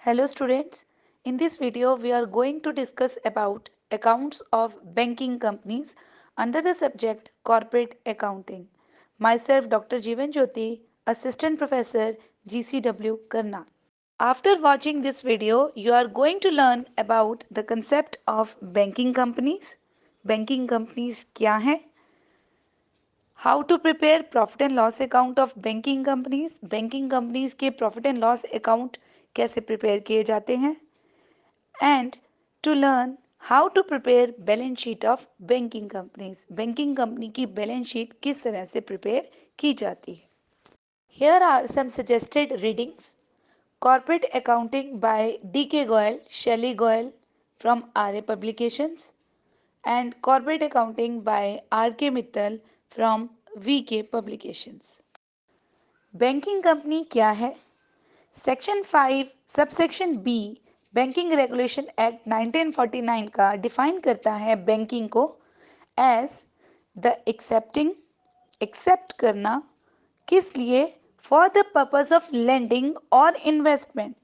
Hello students, in this video we are going to discuss about accounts of banking companies under the subject corporate accounting. Myself Dr. Jeevan Jyoti, Assistant Professor GCW Karnal. After watching this video, you are going to learn about the concept of banking companies. Banking companies क्या हैं? How to prepare profit and loss account of banking companies. Banking companies के profit and loss account कैसे prepare किए जाते हैं? And to learn how to prepare balance sheet of banking companies. Banking company की balance sheet किस तरह से prepare की जाती है? Here are some suggested readings. Corporate Accounting by D.K. Goyal, Shelley Goyal from RA Publications, and Corporate Accounting by R.K. Mittal from VK Publications. Banking company क्या है? Section 5 subsection B banking regulation act 1949 का define करता है banking को as the accept करना किस लिए? For the purpose of lending और इन्वेस्टमेंट।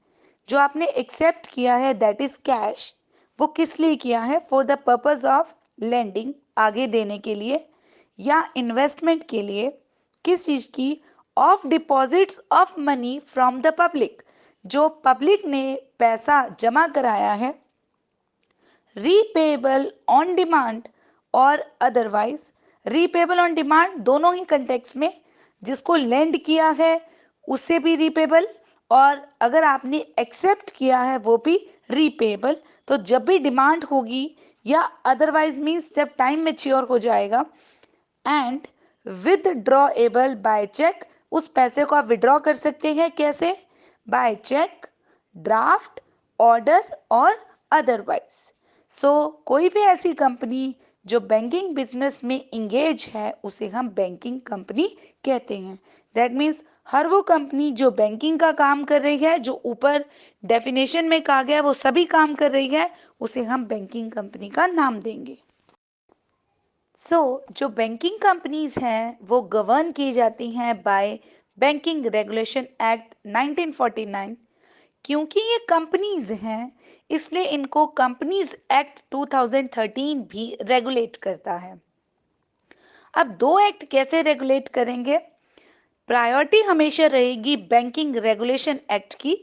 जो आपने एक्सेप्ट किया है दैट इज कैश, वो किस लिए किया है? For the purpose of lending, आगे देने के लिए, या इन्वेस्टमेंट के लिए। किस चीज की? Of deposits of money from the public, जो पब्लिक ने पैसा जमा कराया है। रीपेबल ऑन डिमांड और अदरवाइज। रीपेबल ऑन डिमांड दोनों ही कंटेक्स्ट में, जिसको लेंड किया है उससे भी रीपेबल, और अगर आपने एक्सेप्ट किया है वो भी रीपेबल। तो जब भी डिमांड होगी या अदरवाइज मीन्स जब टाइम मैच्योर हो जाएगा। एंड विदड्रॉएबल बाय चेक, उस पैसे को आप विड्रॉ कर सकते हैं कैसे? बाय चेक, ड्राफ्ट, ऑर्डर और अदरवाइज। सो कोई भी ऐसी कंपनी जो बैंकिंग बिजनेस में इंगेज है उसे हम बैंकिंग कंपनी कहते हैं। दैट मीन्स हर वो कंपनी जो बैंकिंग का काम कर रही है, जो ऊपर डेफिनेशन में कहा गया वो सभी काम कर रही है, उसे हम बैंकिंग कंपनी का नाम देंगे। जो बैंकिंग कंपनीज हैं वो गवर्न की जाती हैं बाय बैंकिंग रेगुलेशन एक्ट 1949। क्योंकि ये कंपनीज हैं इसलिए इनको कंपनीज एक्ट 2013 भी रेगुलेट करता है। अब दो एक्ट कैसे रेगुलेट करेंगे? प्रायोरिटी हमेशा रहेगी बैंकिंग रेगुलेशन एक्ट की।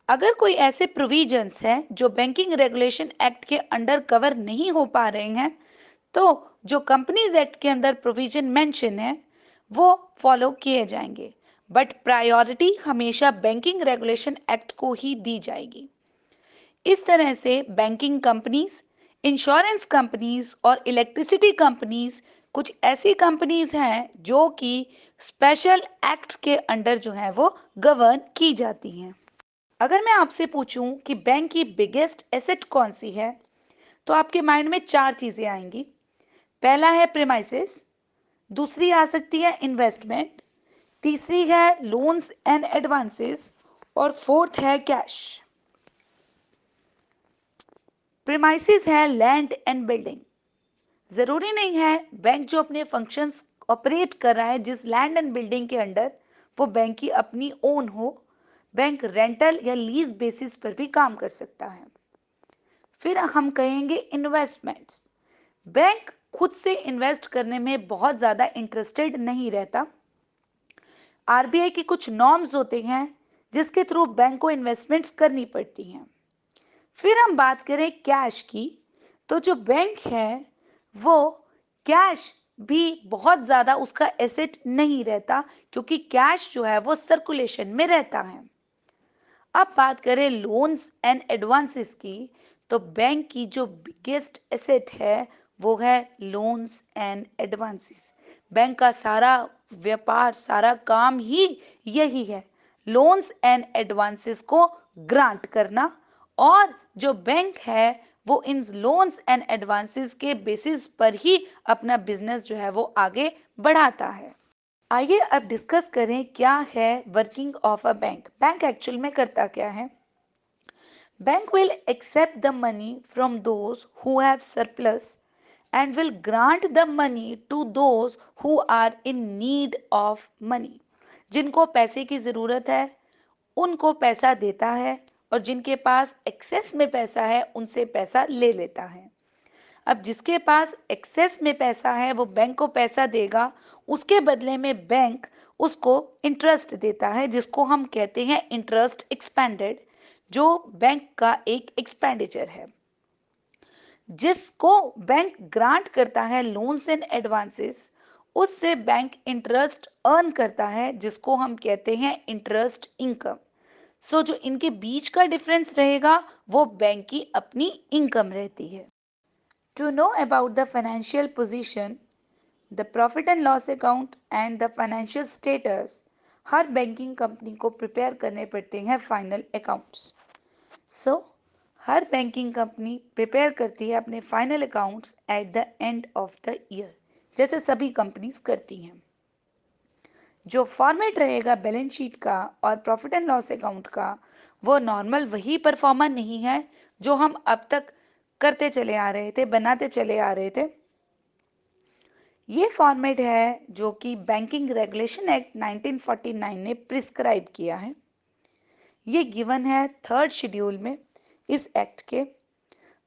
अगर कोई ऐसे प्रोविजंस हैं जो बैंकिंग रेगुलेशन एक्ट के अंडर कवर नहीं हो पा रहे हैं, तो जो कंपनीज एक्ट के अंदर प्रोविजन मेंशन है वो फॉलो किए जाएंगे, बट प्रायोरिटी हमेशा बैंकिंग रेगुलेशन एक्ट को ही दी जाएगी। इस तरह से बैंकिंग कंपनीज, इंश्योरेंस कंपनीज और इलेक्ट्रिसिटी कंपनीज कुछ ऐसी कंपनीज हैं जो कि स्पेशल एक्ट के अंडर जो है वो गवर्न की जाती हैं। अगर मैं आपसे पूछूं कि बैंक की बिगेस्ट एसेट कौन सी है, तो आपके माइंड में चार चीजें आएंगी। पहला है प्रीमाइसेस, दूसरी आ सकती है इन्वेस्टमेंट, तीसरी है लोन्स एंड एडवांसेस, और फोर्थ है कैश। प्रीमाइसेस है लैंड एंड बिल्डिंग। जरूरी नहीं है बैंक जो अपने फंक्शंस ऑपरेट कर रहा है जिस लैंड एंड बिल्डिंग के अंडर, वो बैंक की अपनी ओन हो। बैंक रेंटल या लीज बेसिस पर भी काम कर सकता है। फिर हम कहेंगे इन्वेस्टमेंट्स। बैंक खुद से इन्वेस्ट करने में बहुत ज़्यादा इंटरेस्टेड नहीं रहता। आरबीआई की कुछ नॉर्म्स होते हैं जिसके थ्रू बैंक को इन्वेस्टमेंट्स करनी पड़ती हैं। फिर हम बात करें कैश की, तो जो बैंक है वो कैश भी बहुत ज़्यादा उसका एसेट नहीं रहता, क्योंकि कैश जो है वो सर्कुलेशन में रहता है। अब बात करें लोन्स एंड एडवांसेस की, तो बैंक की जो बिगेस्ट एसेट है वो है लोन्स एंड एडवांसेस। बैंक का सारा व्यापार, सारा काम ही यही है, लोन्स एंड एडवांसेस को ग्रांट करना। और जो बैंक है वो इन लोन्स एंड एडवांसेस के बेसिस पर ही अपना बिजनेस जो है वो आगे बढ़ाता है। आइए अब डिस्कस करें क्या है working of a bank. Bank actual में करता क्या है? Bank will accept the money from those who have surplus and will grant the money to those who are in need of money. जिनको पैसे की ज़रूरत है उनको पैसा देता है, और जिनके पास एक्सेस में पैसा है उनसे पैसा ले लेता है। अब जिसके पास एक्सेस में पैसा है वो बैंक को पैसा देगा, उसके बदले में बैंक उसको इंटरेस्ट देता है, जिसको हम कहते हैं इंटरेस्ट एक्सपेंडेड, जो बैंक का एक एक्सपेंडिचर है। जिसको बैंक ग्रांट करता है लोन्स एंड एडवांसेस, उससे बैंक इंटरेस्ट अर्न करता है, जिसको हम कहते हैं इंटरेस्ट इनकम। सो जो इनके बीच का डिफरेंस रहेगा वो बैंक की अपनी इनकम रहती है। To know about the financial position, the profit and loss account and the financial status, हर बैंकिंग कंपनी को प्रिपेयर करने पड़ते हैं फाइनल अकाउंट्स। सो हर बैंकिंग कंपनी प्रिपेयर करती है अपने final accounts at the end of the year, जैसे सभी कंपनीज करती हैं। जो फॉर्मेट रहेगा बैलेंस शीट का और प्रॉफिट एंड लॉस अकाउंट का, वो नॉर्मल वही परफॉर्मा नहीं है जो हम अब तक करते चले आ रहे थे, बनाते चले आ रहे थे। ये फॉर्मेट है जो कि बैंकिंग रेगुलेशन एक्ट 1949 ने प्रिस्क्राइब किया है। ये गिवन है थर्ड शेड्यूल में इस एक्ट के।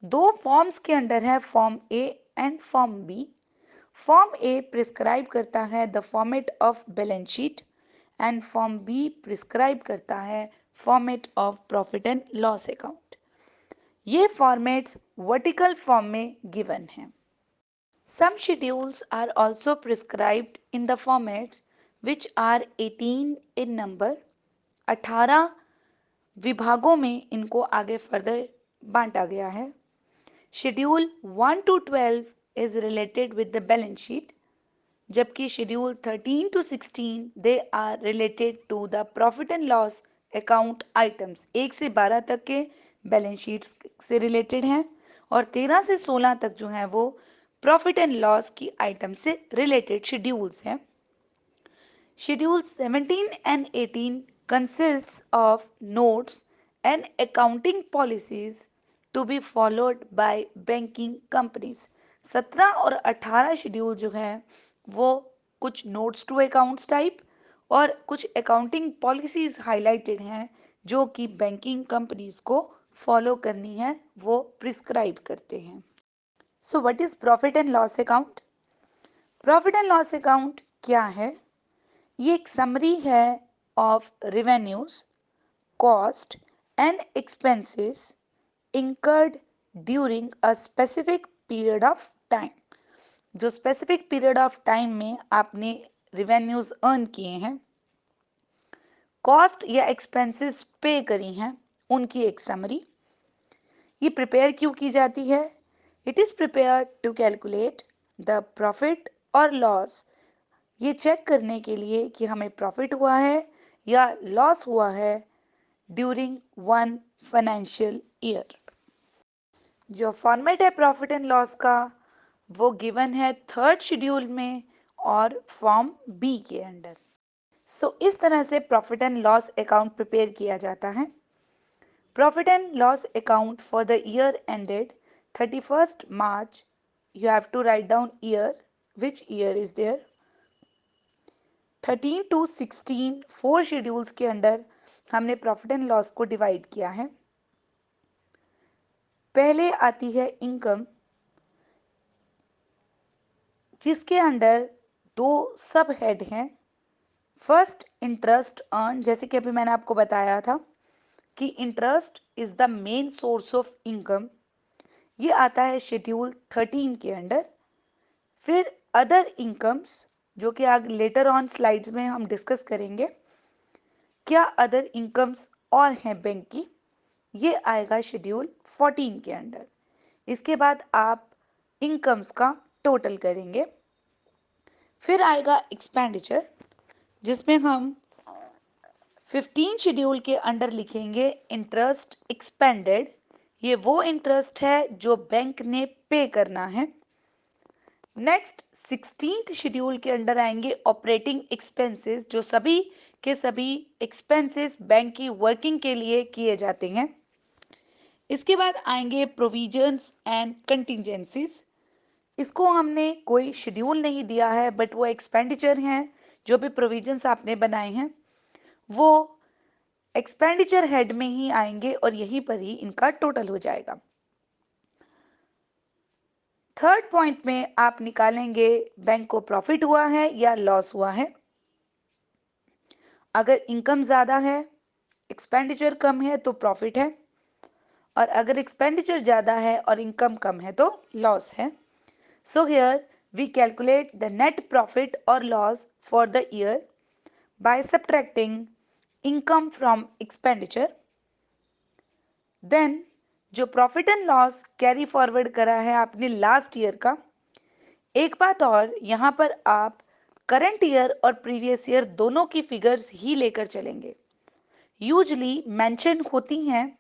दो फॉर्म्स के अंडर है, form A and form B. Form A prescribe करता है the format of balance sheet and form B prescribe करता है format of profit and loss account. ये फॉर्मेट्स वर्टिकल फॉर्म में गिवन हैं। Some schedules are also prescribed in the formats which are 18 in number। 18 विभागों में इनको आगे further बांटा गया है। Schedule 1 to 12 is related with the balance sheet, जबकि schedule 13 to 16 they are related to the profit and loss account items। 1 से 12 तक के बैलेंस शीट्स से रिलेटेड हैं और 13 से 16 तक जो है वो प्रॉफिट एंड लॉस की आइटम से रिलेटेड शेड्यूल्स हैं। Schedule 17 and 18 consists of notes and accounting policies to be followed by banking companies। 17 और 18 शेड्यूल जो है वो कुछ नोट्स टू अकाउंट्स टाइप और कुछ अकाउंटिंग पॉलिसीज हाईलाइटेड हैं जो कि बैंकिंग कंपनीज को फॉलो करनी है, वो प्रिस्क्राइब करते हैं। So what is profit and loss account? Profit and loss account क्या है? ये एक समरी है of revenues, cost and expenses incurred during a specific period of time. जो स्पेसिफिक पीरियड ऑफ टाइम में आपने रेवेन्यूज अर्न किए हैं, कॉस्ट या एक्सपेंसेस पे करी हैं, उनकी एक समरी। ये प्रिपेयर क्यों की जाती है? It is prepare to calculate the profit और लॉस, ये चेक करने के लिए कि हमें प्रॉफिट हुआ है या लॉस हुआ है ड्यूरिंग वन फाइनेंशियल ईयर। जो फॉर्मेट है प्रॉफिट एंड लॉस का वो गिवन है थर्ड शेड्यूल में और फॉर्म बी के अंडर। सो इस तरह से profit and loss account prepare किया जाता है। Profit and loss account for the year ended 31st March, you have to write down year, which year is there। 13 to 16 4 schedules के अंडर हमने profit and loss को divide किया है। पहले आती है इनकम, जिसके अंडर दो सब हेड हैं। फर्स्ट इंटरेस्ट अर्न, जैसे कि अभी मैंने आपको बताया था कि interest is the main source of income, ये आता है शेड्यूल 13 के अंडर। फिर अदर इनकम्स, जो कि आगे लेटर ऑन स्लाइड्स में हम डिस्कस करेंगे क्या अदर इनकम्स और हैं बैंक की, ये आएगा शेड्यूल 14 के अंडर। इसके बाद आप इनकम्स का टोटल करेंगे। फिर आएगा एक्सपेंडिचर, जिसमें हम 15 शेड्यूल के अंडर लिखेंगे इंटरेस्ट एक्सपेंडेड। ये वो इंटरेस्ट है जो बैंक ने पे करना है। नेक्स्ट 16th शेड्यूल के अंडर आएंगे ऑपरेटिंग एक्सपेंसेस, जो सभी के सभी एक्सपेंसेस बैंक की वर्किंग के लिए किए जाते हैं। इसके बाद आएंगे प्रोविजंस एंड कंटिजेंसीज। इसको हमने कोई शेड्यूल नहीं दिया है, बट वो एक्सपेंडिचर हैं, जो भी प्रोविजंस आपने बनाए हैं वो एक्सपेंडिचर हेड में ही आएंगे और यहीं पर ही इनका टोटल हो जाएगा। थर्ड पॉइंट में आप निकालेंगे बैंक को प्रॉफिट हुआ है या लॉस हुआ है। अगर इनकम ज्यादा है, एक्सपेंडिचर कम है तो प्रॉफिट है, और अगर एक्सपेंडिचर ज्यादा है और इनकम कम है तो लॉस है। So here we calculate the net profit और loss for the year by subtracting income from expenditure. Then जो profit and loss carry forward करा है आपने लास्ट ईयर का। एक बात और, यहाँ पर आप करंट ईयर और प्रीवियस ईयर दोनों की फिगर्स ही लेकर चलेंगे। यूजली मेंशन होती हैं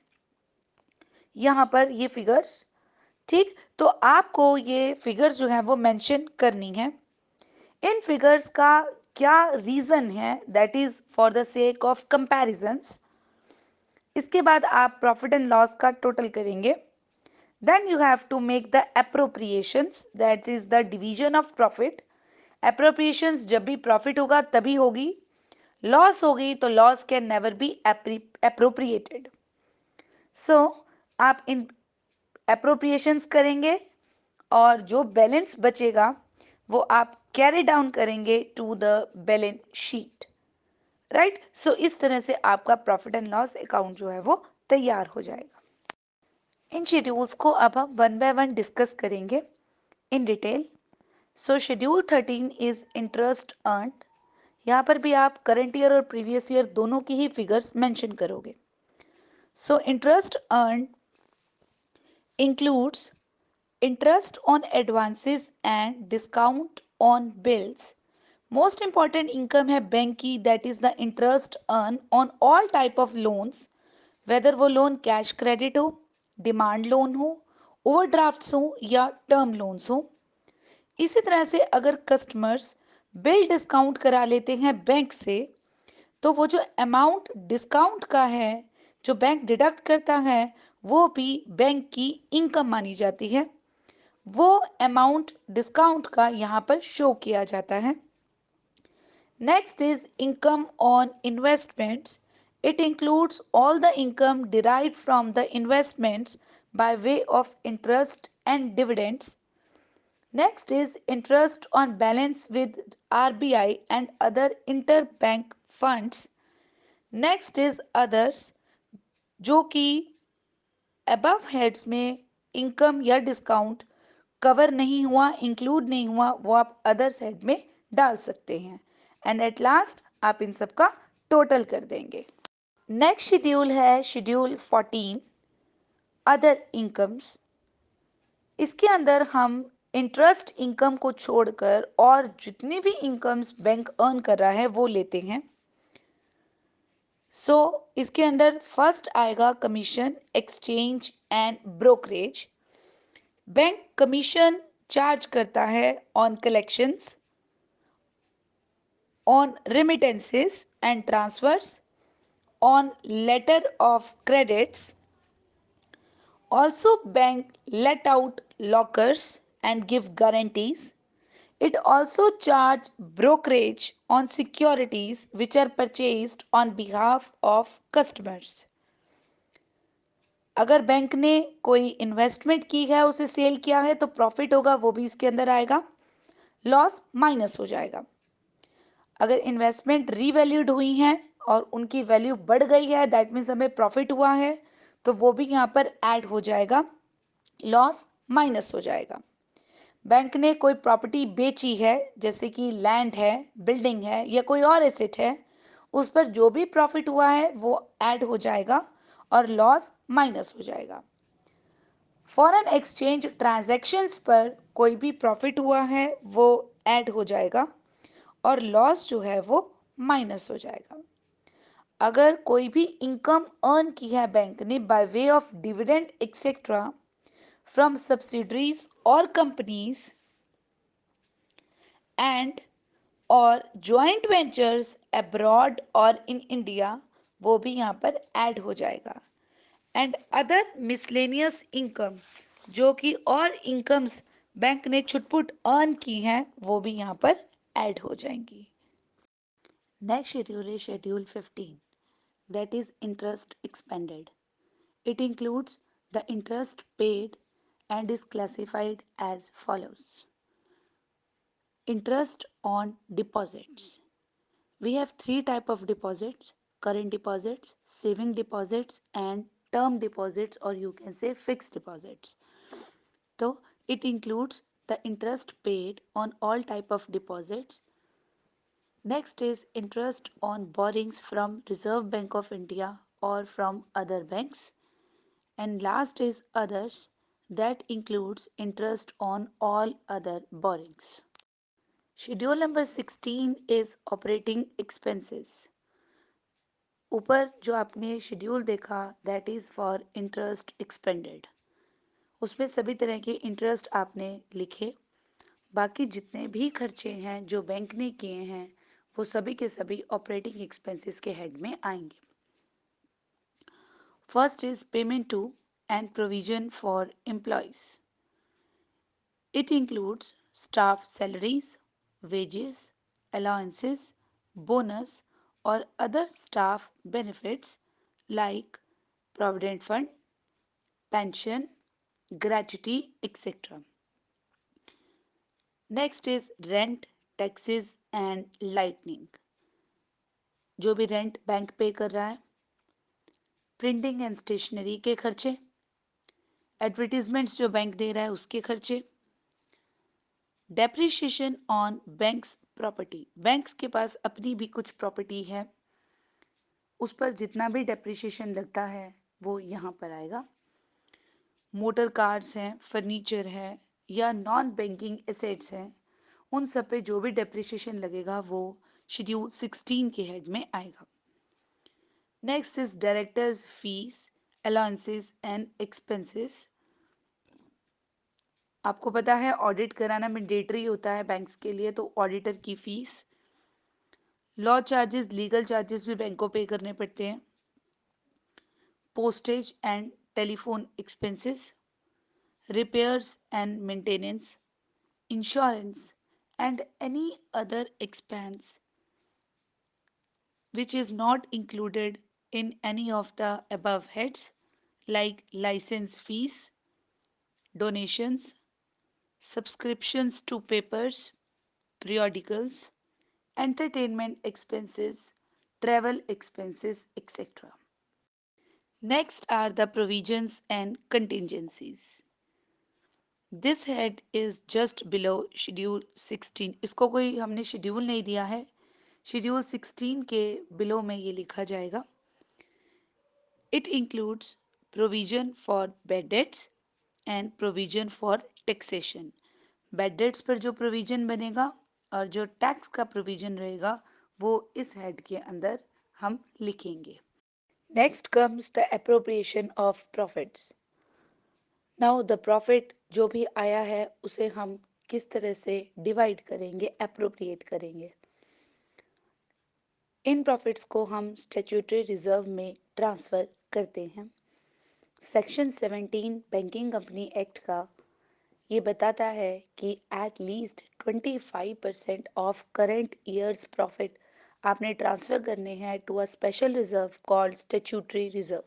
यहाँ पर ये फिगर्स, ठीक, तो आपको ये फिगर्स जो है वो मेंशन करनी है। इन फिगर्स का क्या रीजन है, that is for the sake of comparisons. इसके बाद आप प्रॉफिट एंड लॉस का टोटल करेंगे। Then you have to make the appropriations, that is the division of profit. Appropriations जब भी प्रॉफिट होगा तभी होगी, लॉस होगी तो loss can never be appropriated. So आप इन अप्रोप्रिएशंस करेंगे और जो बैलेंस बचेगा वो आप कैरी डाउन करेंगे to the balance sheet, right. So इस तरह से आपका प्रॉफिट एंड लॉस अकाउंट जो है वो तैयार हो जाएगा। इन शेड्यूल्स को अब हम वन बाय वन डिस्कस करेंगे in detail. So schedule 13 is interest earned. यहाँ पर भी आप करंट ईयर और प्रीवियस ईयर दोनों की ही फिगर्स मेंशन करोगे। So interest earned includes interest on advances and discount on bills. Most important income है बैंक की, that is the interest earn on all type of loans, whether वो loan cash credit हो, demand loan हो, ओवरड्राफ्ट्स हो या term loans हो। इसी तरह से अगर कस्टमर्स बिल डिस्काउंट करा लेते हैं बैंक से, तो वो जो अमाउंट डिस्काउंट का है, जो बैंक डिडक्ट करता है, वो भी बैंक की इनकम मानी जाती है। वो अमाउंट डिस्काउंट का यहाँ पर शो किया जाता है। Next is income on investments. It includes all the income derived from the investments by way of interest and dividends. Next is interest on balance with RBI and other interbank funds. Next is others, जो कि above heads में income या discount cover नहीं हुआ, include नहीं हुआ, वो आप अदर्स हेड में डाल सकते हैं। एंड एट लास्ट आप इन सब का टोटल कर देंगे। नेक्स्ट शेड्यूल है शेड्यूल 14 अदर इनकम्स। इसके अंदर हम इंटरेस्ट इनकम को छोड़कर और जितनी भी इनकम्स बैंक अर्न कर रहा है वो लेते हैं। सो इसके अंदर फर्स्ट आएगा commission, exchange and brokerage. Bank commission charge करता है on collections, on remittances and transfers, on letter of credits. Also, bank let out lockers and give guarantees. It also charge brokerage on securities which are purchased on behalf of customers. अगर bank ने कोई investment की है, उसे cell किया है, तो profit होगा, वो भी इसके अंदर आएगा, लॉस माइनस हो जाएगा। अगर इन्वेस्टमेंट रीवैल्यूड हुई हैं और उनकी वैल्यू बढ़ गई है, दैट मीन्स हमें प्रॉफिट हुआ है, तो वो भी यहाँ पर ऐड हो जाएगा, लॉस माइनस हो जाएगा। बैंक ने कोई प्रॉपर्टी बेची है, जैसे कि लैंड है, बिल्डिंग है या कोई और एसेट है, उस पर जो भी प्रॉफिट हुआ है वो ऐड हो जाएगा और लॉस माइनस हो जाएगा। फॉरेन एक्सचेंज ट्रांजैक्शंस पर कोई भी प्रॉफिट हुआ है वो ऐड हो जाएगा और लॉस जो है वो माइनस हो जाएगा। अगर कोई भी इनकम अर्न की है बैंक ने by way of dividend etcetera from subsidiaries और कंपनीज एंड और जॉइंट वेंचर्स अब्रॉड और इन इंडिया, वो भी यहाँ पर ऐड हो जाएगा। एंड अदर मिसलेनियस इनकम, जो कि और इनकम्स बैंक ने छुटपुट अर्न की हैं, वो भी यहाँ पर ऐड हो जाएंगी। नेक्स्ट शेड्यूल है schedule 15 that is interest expended. It includes the interest paid and is classified as follows. Interest on deposits. We have three type of deposits: current deposits, saving deposits and term deposits, or you can say fixed deposits. So it includes the interest paid on all type of deposits. Next is interest on borrowings from Reserve Bank of India or from other banks. And last is others, that includes interest on all other borrowings. Schedule number 16 is operating expenses. ऊपर जो आपने schedule देखा that is for interest expanded, उसमें सभी तरह के interest आपने लिखे। बाकी जितने भी खर्चे हैं जो बैंक ने किए हैं वो सभी के सभी ऑपरेटिंग एक्सपेंसेस के हेड में आएंगे। First is payment to and provision for employees. It includes staff salaries, wages, allowances, bonus or other staff benefits like provident fund, pension, gratuity, etc. Next is rent, taxes and lighting, जो भी rent bank पे कर रहा है, printing and stationery के खर्चे, advertisements जो bank दे रहा है उसके खर्चे, depreciation on banks property, banks के पास अपनी भी कुछ प्रॉपर्टी है, उस पर जितना भी डेप्रिशिएशन लगता है वो यहाँ पर आएगा। मोटर कार्स हैं, फर्नीचर है या नॉन बैंकिंग एसेट्स हैं, उन सब पे जो भी डेप्रिशिएशन लगेगा वो शेड्यूल 16 के हेड में आएगा। Next is directors fees, allowances and expenses. आपको पता है ऑडिट कराना मैंडेटरी होता है बैंक्स के लिए, तो ऑडिटर की fees, law charges, legal charges भी बैंक को पे करने पड़ते हैं, postage and telephone expenses, repairs and maintenance, insurance, and any other expense which is not included in any of the above heads, like license fees, donations, subscriptions to papers, periodicals, entertainment expenses, travel expenses, etc. Next are the provisions and contingencies. This head is just below schedule 16। इसको कोई हमने schedule नहीं दिया है, schedule 16 के below में ये लिखा जाएगा। It includes provision for bad debts and provision for taxation. Bad debts पर जो प्रोविजन बनेगा और जो टैक्स का प्रोविजन रहेगा वो इस हेड के अंदर हम लिखेंगे। Next comes the appropriation of profits. Now the profit जो भी आया है उसे हम किस तरह से डिवाइड करेंगे, अप्रोप्रिएट करेंगे। इन प्रॉफिट्स को हम स्टैट्यूटरी रिजर्व में ट्रांसफ़र करते हैं। सेक्शन 17 बैंकिंग कंपनी एक्ट का ये बताता है कि at least 25% of current years profit आपने ट्रांसफ़र करने हैं to a special reserve called statutory reserve.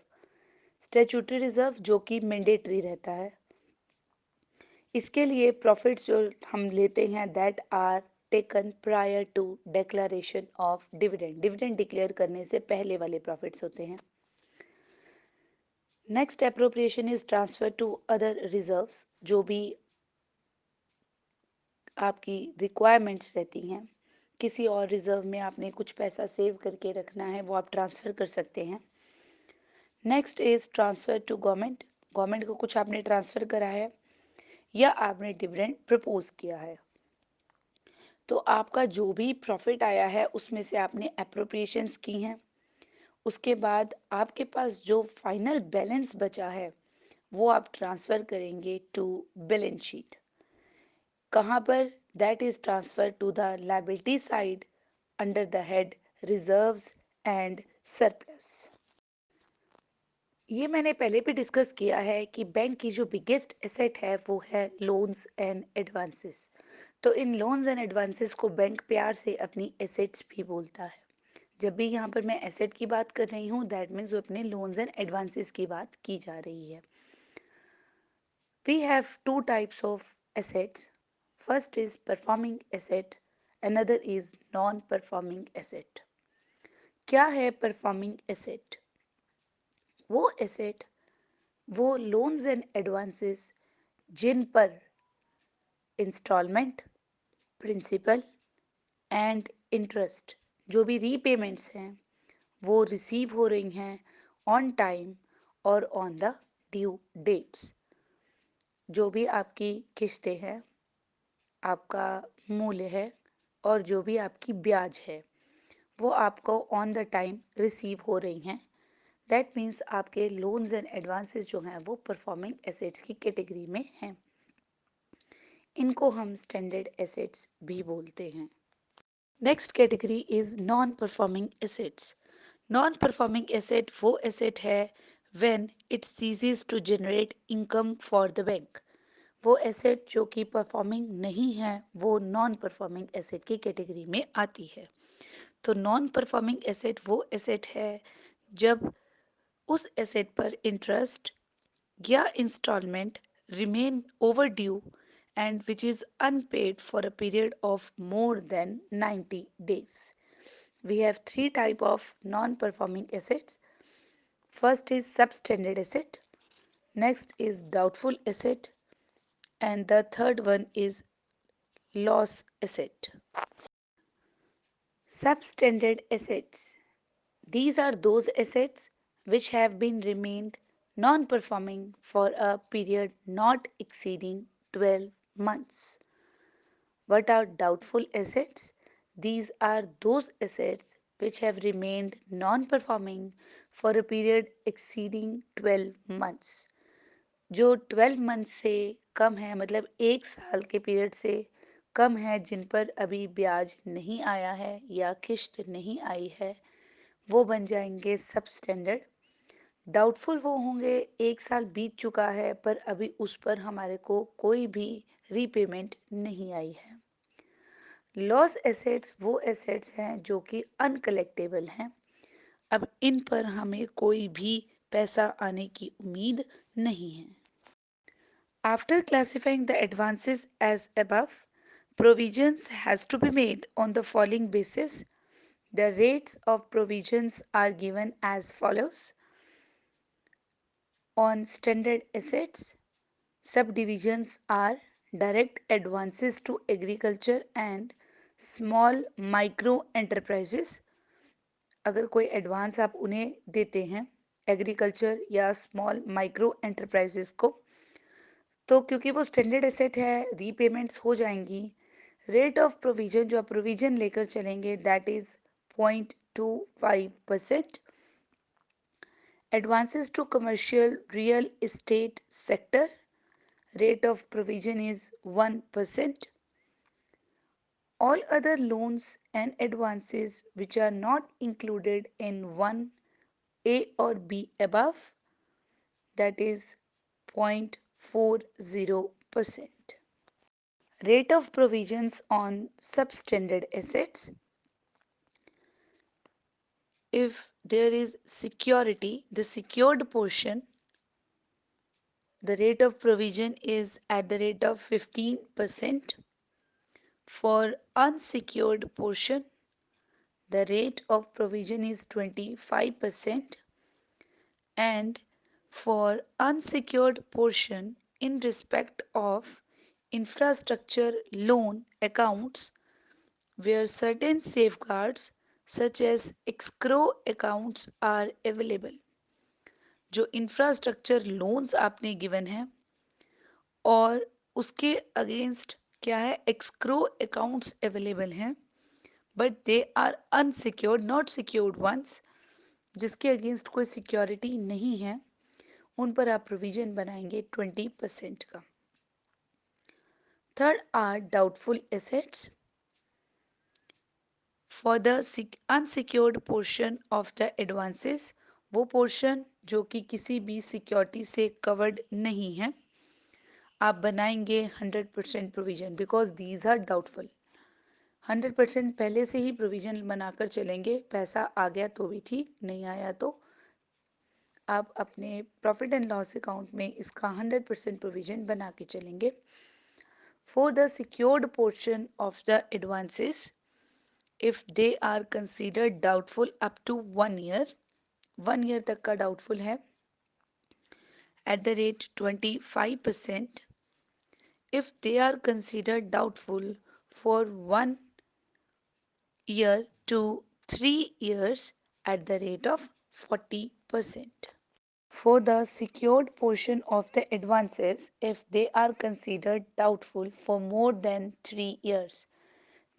Statutory reserve जो कि मैंडेटरी रहता है। इसके लिए प्रॉफिट्स जो हम लेते हैं that are taken prior to declaration of dividend, dividend declare करने से पहले वाले प्रॉफिट्स होते हैं। Next appropriation is transfer to other reserves, जो भी आपकी रिक्वायरमेंट्स रहती हैं, किसी और रिजर्व में आपने कुछ पैसा सेव करके रखना है वो आप ट्रांसफ़र कर सकते हैं। Next is transfer to government, government को कुछ आपने ट्रांसफ़र करा है या आपने डिविडेंड प्रपोज किया है, तो आपका जो भी प्रॉफिट आया है उसमें से आपने अप्रोप्रिएशंस की हैं। उसके बाद आपके पास जो फाइनल बैलेंस बचा है वो आप ट्रांसफ़र करेंगे टू बैलेंस शीट। कहाँ पर? That is transfer to the liability side under the head reserves and surplus. ये मैंने पहले भी डिस्कस किया है कि बैंक की जो बिगेस्ट एसेट है वो है लोन्स एंड एडवांसेस। तो इन लोन्स एंड एडवांसेस को बैंक प्यार से अपनी एसेट्स भी बोलता है, जब भी यहाँ पर मैं एसेट की बात कर रही हूँ, दैट मीन्स अपने लोन्स एंड एडवांसेस की बात की जा रही है। We have two types of assets. First is performing asset, another is non-performing asset. क्या है performing asset? वो asset, वो loans and advances जिन पर installment, principal and interest जो भी repayments हैं वो रिसीव हो रही हैं ऑन टाइम और ऑन द ड्यू डेट्स। जो भी आपकी किस्तें हैं, आपका मूल्य है और जो भी आपकी ब्याज है वो आपको ऑन द टाइम रिसीव हो रही हैं। दैट मीन्स आपके लोन्स एंड एडवांसेस जो हैं वो परफॉर्मिंग एसेट्स की कैटेगरी में हैं। इनको हम स्टैंडर्ड एसेट्स भी बोलते हैं। Next category is non performing assets. Non performing asset वो एसेट है when it ceases to generate income for the bank. वो एसेट जो कि परफॉर्मिंग नहीं है वो नॉन परफॉर्मिंग एसेट की कैटेगरी में आती है। तो नॉन परफॉर्मिंग एसेट वो एसेट है जब उस एसेट पर इंटरेस्ट या instalment remain overdue and which is unpaid for a period of more than 90 days. We have three type of non-performing assets. First is substandard asset, next is doubtful asset, and the third one is loss asset. Substandard assets. These are those assets which have been remained non-performing for a period not exceeding 12 months. What are doubtful assets? These are those assets which have remained non-performing for a period exceeding 12 months. जो 12 month से कम है, मतलब 1 साल के period से कम है, जिन पर अभी ब्याज नहीं आया है या किश्त नहीं आई है, वो बन जाएंगे सब स्टैंडर्ड। डाउटफुल वो होंगे 1 साल बीत चुका है पर अभी उस पर हमारे को कोई भी रीपेमेंट नहीं आई है। लॉस एसेट्स वो एसेट्स हैं जो कि अनकलेक्टेबल हैं, अब इन पर हमें कोई भी पैसा आने की उम्मीद नहीं है। After classifying the advances as above, provisions has to be made on the following basis. The rates of provisions are given as follows. On standard assets, subdivisions are direct advances to agriculture and small micro enterprises. अगर कोई advance आप उन्हें देते हैं agriculture या small micro enterprises को, तो क्योंकि वो स्टैंडर्ड एसेट है रीपेमेंट्स हो जाएंगी। रेट ऑफ प्रोविजन जो आप प्रोविजन लेकर चलेंगे that is 0.25%। Advances to commercial real estate sector, rate of provision is 1%. All other loans and advances which are not included in 1A or B above, that is 0.40%. Rate of provisions on substandard assets. If there is security, the secured portion, the rate of provision is at the rate of 15%. For unsecured portion, the rate of provision is 25%, and for unsecured portion in respect of infrastructure loan accounts where certain safeguards such as escrow accounts are available. जो infrastructure loans आपने given है और उसके against क्या है, escrow accounts available हैं but they are unsecured, not secured ones, जिसके against कोई सिक्योरिटी नहीं है, उन पर आप प्रोविजन बनाएंगे 20% का। Third are doubtful assets. For the unsecured portion of the advances, वो पोर्शन जो कि किसी भी सिक्योरिटी से कवर्ड नहीं है, आप बनाएंगे 100% provision because these are doubtful. 100% पहले से ही प्रोविजन बनाकर चलेंगे, पैसा आ गया तो भी ठीक, नहीं आया तो आप अपने प्रॉफिट एंड लॉस अकाउंट में इसका 100% प्रोविजन बना के चलेंगे। For the secured portion of the advances, if they are considered doubtful up to 1 year, 1 year तक का डाउटफुल है, at the rate 25%. If they are considered doubtful for 1 year to 3 years, at the rate of 40%. For the secured portion of the advances, if they are considered doubtful for more than 3 years,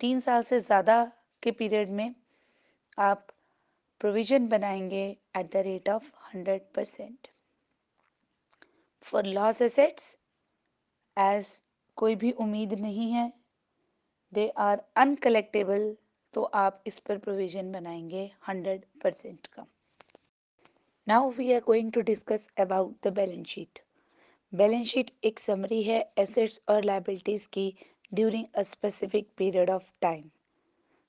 3 साल से ज़्यादा के period में आप provision बनाएंगे at the rate of 100%। For loss assets, as कोई भी उम्मीद नहीं है, दे आर अनकलेक्टेबल, तो आप इस पर प्रोविजन बनाएंगे 100% का। Now we are going to discuss about the balance sheet. Balance sheet एक समरी है एसेट्स और लायबिलिटीज की during a specific period of time.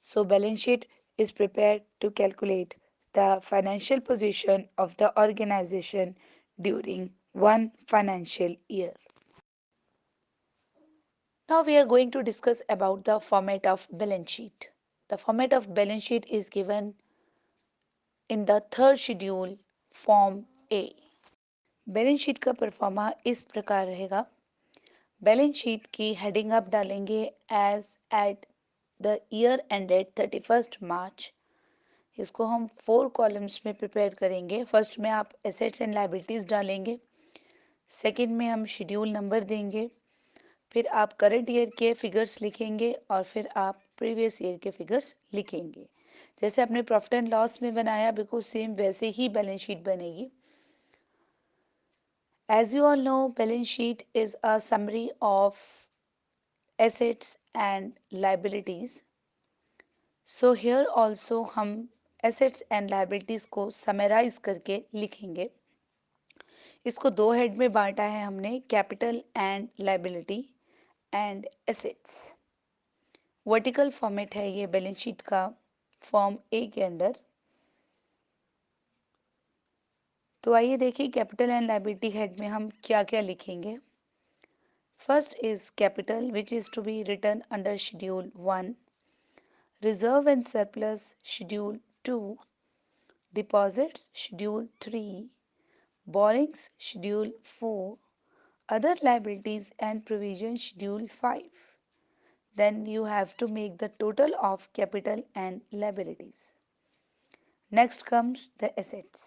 So balance sheet is prepared to calculate the financial position of the organization during one financial year. Now we are going to discuss about the format of balance sheet. The format of balance sheet is given in the third schedule, Form A. Balance sheet का proforma इस प्रकार रहेगा। Balance sheet की heading आप डालेंगे as at the year ended 31 March. इसको हम 4 columns में प्रिपेयर करेंगे। फर्स्ट में आप एसेट्स एंड लायबिलिटीज़ डालेंगे, सेकंड में हम शेड्यूल नंबर देंगे, फिर आप करंट ईयर के फिगर्स लिखेंगे और फिर आप प्रीवियस ईयर के फिगर्स लिखेंगे। जैसे आपने प्रॉफिट एंड लॉस में बनाया बिल्कुल सेम वैसे ही बैलेंस शीट बनेगी। As you all know, balance sheet is a summary of assets and liabilities. So here also हम एसेट्स एंड लायबिलिटीज को समराइज करके लिखेंगे। इसको दो हेड में बांटा है हमने, capital and liability and assets. Vertical format है ये बैलेंस शीट का फॉर्म ए के अंदर। तो आइए देखिए कैपिटल एंड लायबिलिटी हेड में हम क्या क्या लिखेंगे। First is capital which is to be written under schedule 1, reserve and surplus schedule 2, deposits schedule 3, borrowings schedule 4, other liabilities and provision schedule 5. Then you have to make the total of capital and liabilities. Next comes the assets.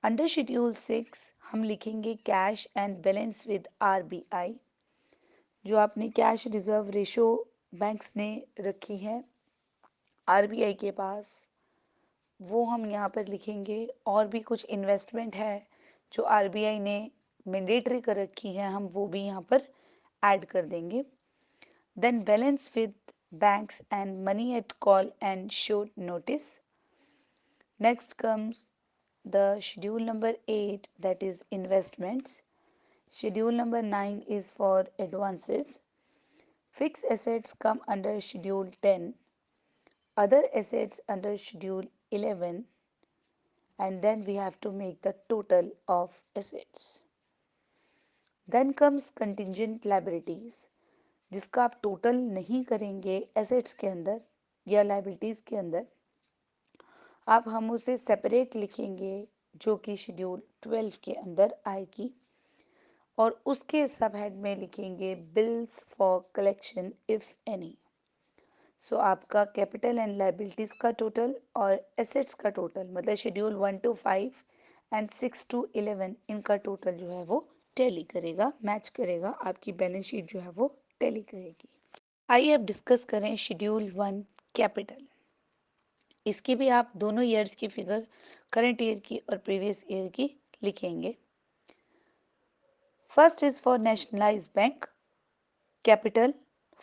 Under schedule 6 हम लिखेंगे cash and balance with RBI. जो आपने cash reserve ratio banks ने रखी है RBI के पास, वो हम यहाँ पर लिखेंगे। और भी कुछ इन्वेस्टमेंट है जो आरबीआई ने मैंडेटरी कर रखी है, हम वो भी यहाँ पर ऐड कर देंगे। Then balance with banks and money at call and short notice. Next comes the schedule number 8, that is investments. Schedule number 9 is for advances. Fixed assets come under schedule 10, other assets under schedule 11, and then we have to make the total of assets. Then comes contingent liabilities, जिसका आप total नहीं करेंगे assets के अंदर या liabilities के अंदर, अब हम उसे सेपरेट लिखेंगे जो कि शेड्यूल 12 के अंदर आएगी। और उसके सब हेड में लिखेंगे bills for collection if any. So आपका कैपिटल एंड लाइबिलिटीज का टोटल और एसेट्स का टोटल, मतलब शेड्यूल 1 to 5 एंड 6 to 11, इनका टोटल जो है वो टैली करेगा, मैच करेगा, आपकी बैलेंस शीट जो है वो टैली करेगी। आइए अब डिस्कस करें शेड्यूल 1 कैपिटल। इसकी भी आप दोनों ईयर्स की फिगर, करंट ईयर की और प्रीवियस ईयर की लिखेंगे। First is for nationalised bank capital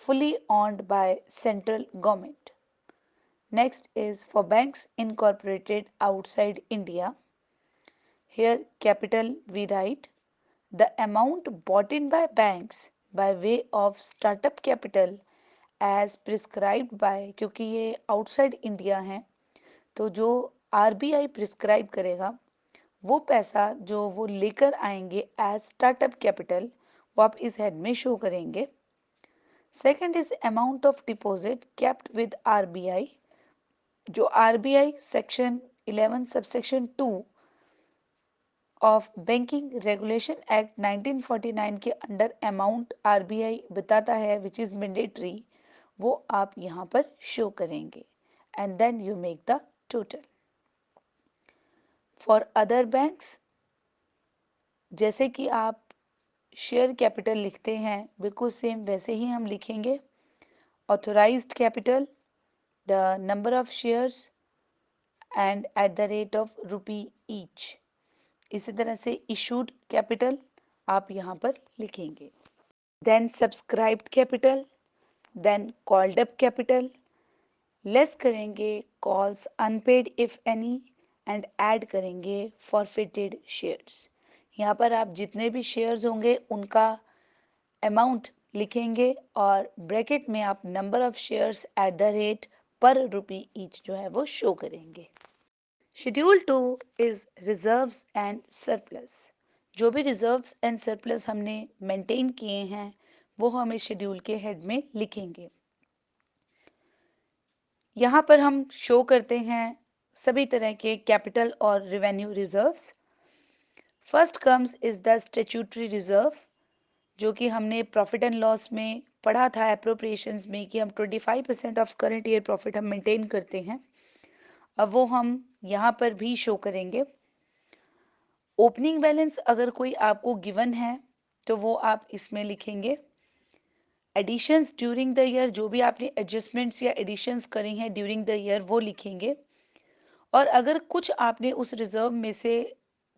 fully owned by central government. Next is for banks incorporated outside India. Here capital we write the amount bought in by banks by way of startup capital as prescribed by, क्योंकि ये outside India हैं, तो जो RBI prescribe करेगा वो पैसा जो वो लेकर आएंगे एज स्टार्टअप कैपिटल, वो आप इस हेड में शो करेंगे। Second is amount of deposit kept with RBI, जो RBI section 11 subsection 2 of banking regulation act 1949 के अंडर अमाउंट आरबीआई बताता है विच इज मैंडेटरी, वो आप यहाँ पर शो करेंगे and then you make the total. For other banks, जैसे कि आप शेयर कैपिटल लिखते हैं बिल्कुल सेम वैसे ही हम लिखेंगे। Authorised capital, the number of shares and at the rate of rupee each. इसी तरह से इशूड कैपिटल आप यहाँ पर लिखेंगे। Then subscribed capital, then called up capital, less करेंगे calls unpaid if any and add करेंगे फॉरफिटेड शेयर्स। यहाँ पर आप जितने भी शेयर्स होंगे उनका अमाउंट लिखेंगे और ब्रैकेट में आप number of shares at the rate पर रुपी ईच जो है वो शो करेंगे। Schedule 2 is reserves and surplus. जो भी रिजर्व्स एंड सरप्लस हमने मेंटेन किए हैं वो हम इस शेड्यूल के हेड में लिखेंगे। यहाँ पर हम शो करते हैं सभी तरह के कैपिटल और revenue reserves. First comes is the statutory reserve, जो कि हमने प्रॉफिट एंड लॉस में पढ़ा था एप्रोप्रिएशंस में कि हम 25% ऑफ करंट ईयर प्रॉफिट हम मेंटेन करते हैं। अब वो हम यहाँ पर भी शो करेंगे। ओपनिंग बैलेंस अगर कोई आपको गिवन है तो वो आप इसमें लिखेंगे। एडिशंस ड्यूरिंग द ईयर, जो भी आपने एडजस्टमेंट्स या एडिशंस करी हैं ड्यूरिंग द ईयर वो लिखेंगे। और अगर कुछ आपने उस रिजर्व में से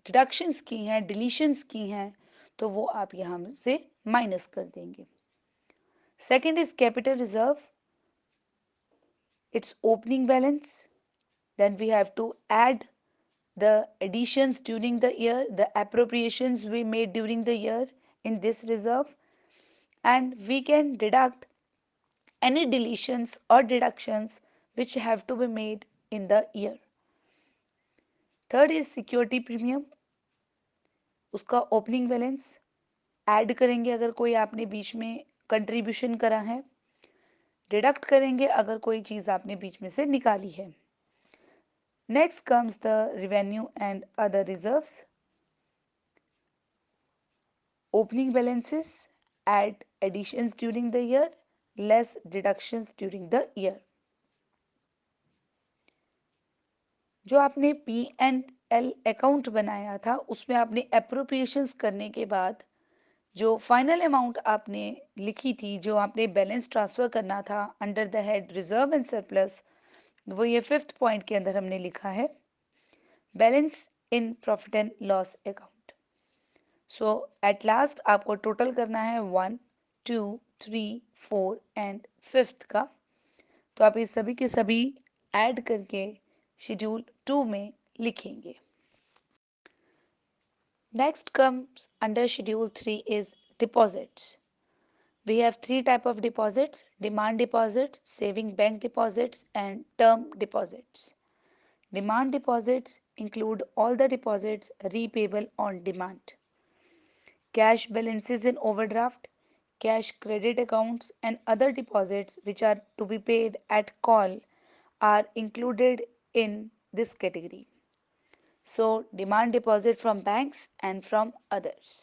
डिडक्शंस की हैं, डिलीशंस की हैं, तो वो आप यहाँ से माइनस कर देंगे। Second is capital reserve, it's opening balance, then we have to add the additions during the year, the appropriations we made during the year in this reserve, and we can deduct any deletions or deductions which have to be made in the year. Third is security premium, उसका opening balance add करेंगे अगर कोई आपने बीच में contribution करा है, deduct करेंगे अगर कोई चीज़ आपने बीच में से निकाली है। Next comes the revenue and other reserves. Opening balances, add additions during the year, less deductions during the year. जो आपने पी एंड एल अकाउंट बनाया था उसमें आपने अप्रोप्रिएशंस करने के बाद जो फाइनल अमाउंट आपने लिखी थी, जो आपने बैलेंस ट्रांसफर करना था under the head reserve and surplus, वो ये फिफ्थ पॉइंट के अंदर हमने लिखा है, balance in profit and loss account. So at last आपको टोटल करना है 1, 2, 3, 4 एंड फिफ्थ का, तो आप ये सभी के सभी ऐड करके शेड्यूल 2 में लिखेंगे। Next comes under schedule 3 is deposits. We have three type of deposits: demand deposits, saving bank deposits and term deposits. Demand deposits include all the deposits repayable on demand. Cash balances in overdraft, cash credit accounts and other deposits which are to be paid at call are included in this category. So demand deposit from banks and from others.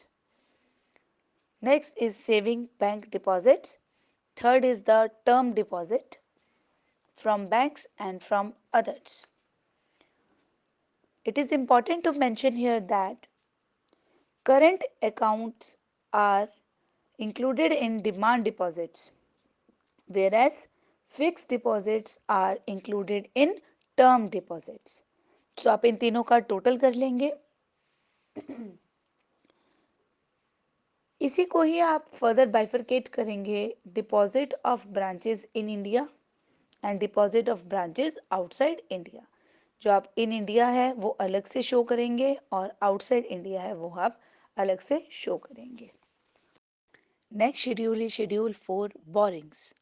Next is saving bank deposits. Third is the term deposit from banks and from others. It is important to mention here that current accounts are included in demand deposits, whereas fixed deposits are included in term deposits. So आप इन तीनों का total कर लेंगे। इसी को ही आप further bifurcate करेंगे deposit of branches in India and deposit of branches outside India. जो आप इन इंडिया है वो अलग से शो करेंगे और आउटसाइड इंडिया है वो आप अलग से शो करेंगे। Next schedule is schedule 4 borings.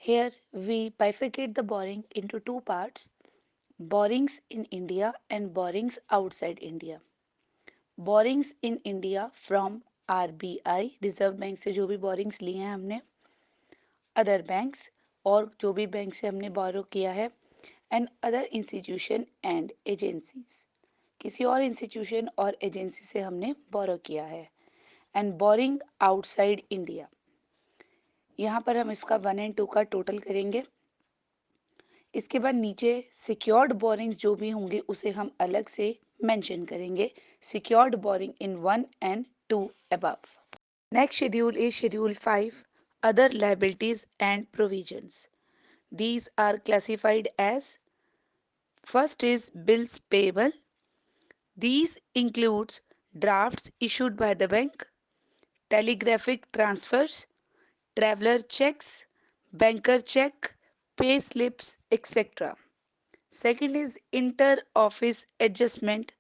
Here we bifurcate the borrowing into two parts: borrowings in India and borrowings outside India. Borrowings in India from RBI, reserve bank से जो भी borrowings लिए हैं हमने, अदर बैंक्स और जो भी बैंक से हमने बोरो किया है, and other institution and agencies, किसी और इंस्टीट्यूशन और एजेंसी से हमने बोरो किया है, एंड बोरिंग आउटसाइड इंडिया। यहाँ पर हम इसका 1 और 2 का टोटल करेंगे। इसके बाद नीचे सिक्योर्ड बोरिंग्स जो भी होंगे उसे हम अलग से मेंशन करेंगे, secured boring in 1 and 2 above. Next schedule is Schedule 5, Other Liabilities and Provisions. These are classified as: first is bills payable. These includes drafts issued by the bank, telegraphic transfers, traveler checks, banker check, pay slips, etc. Second is inter-office adjustment,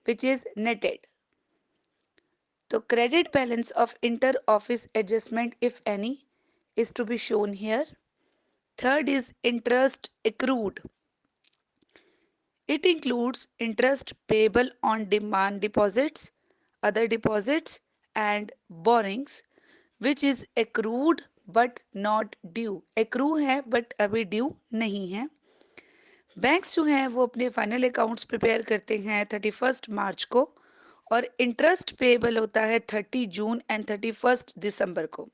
which is netted. The credit balance of inter-office adjustment, if any, is to be shown here. Third is interest accrued. It includes interest payable on demand deposits, other deposits, and borrowings, which is accrued but not due. Accrue है but अभी due नहीं है. Banks जो हैं वो अपने final accounts prepare करते हैं 31 मार्च को, और इंटरेस्ट पेएबल होता है 30 जून एंड 31 दिसंबर को.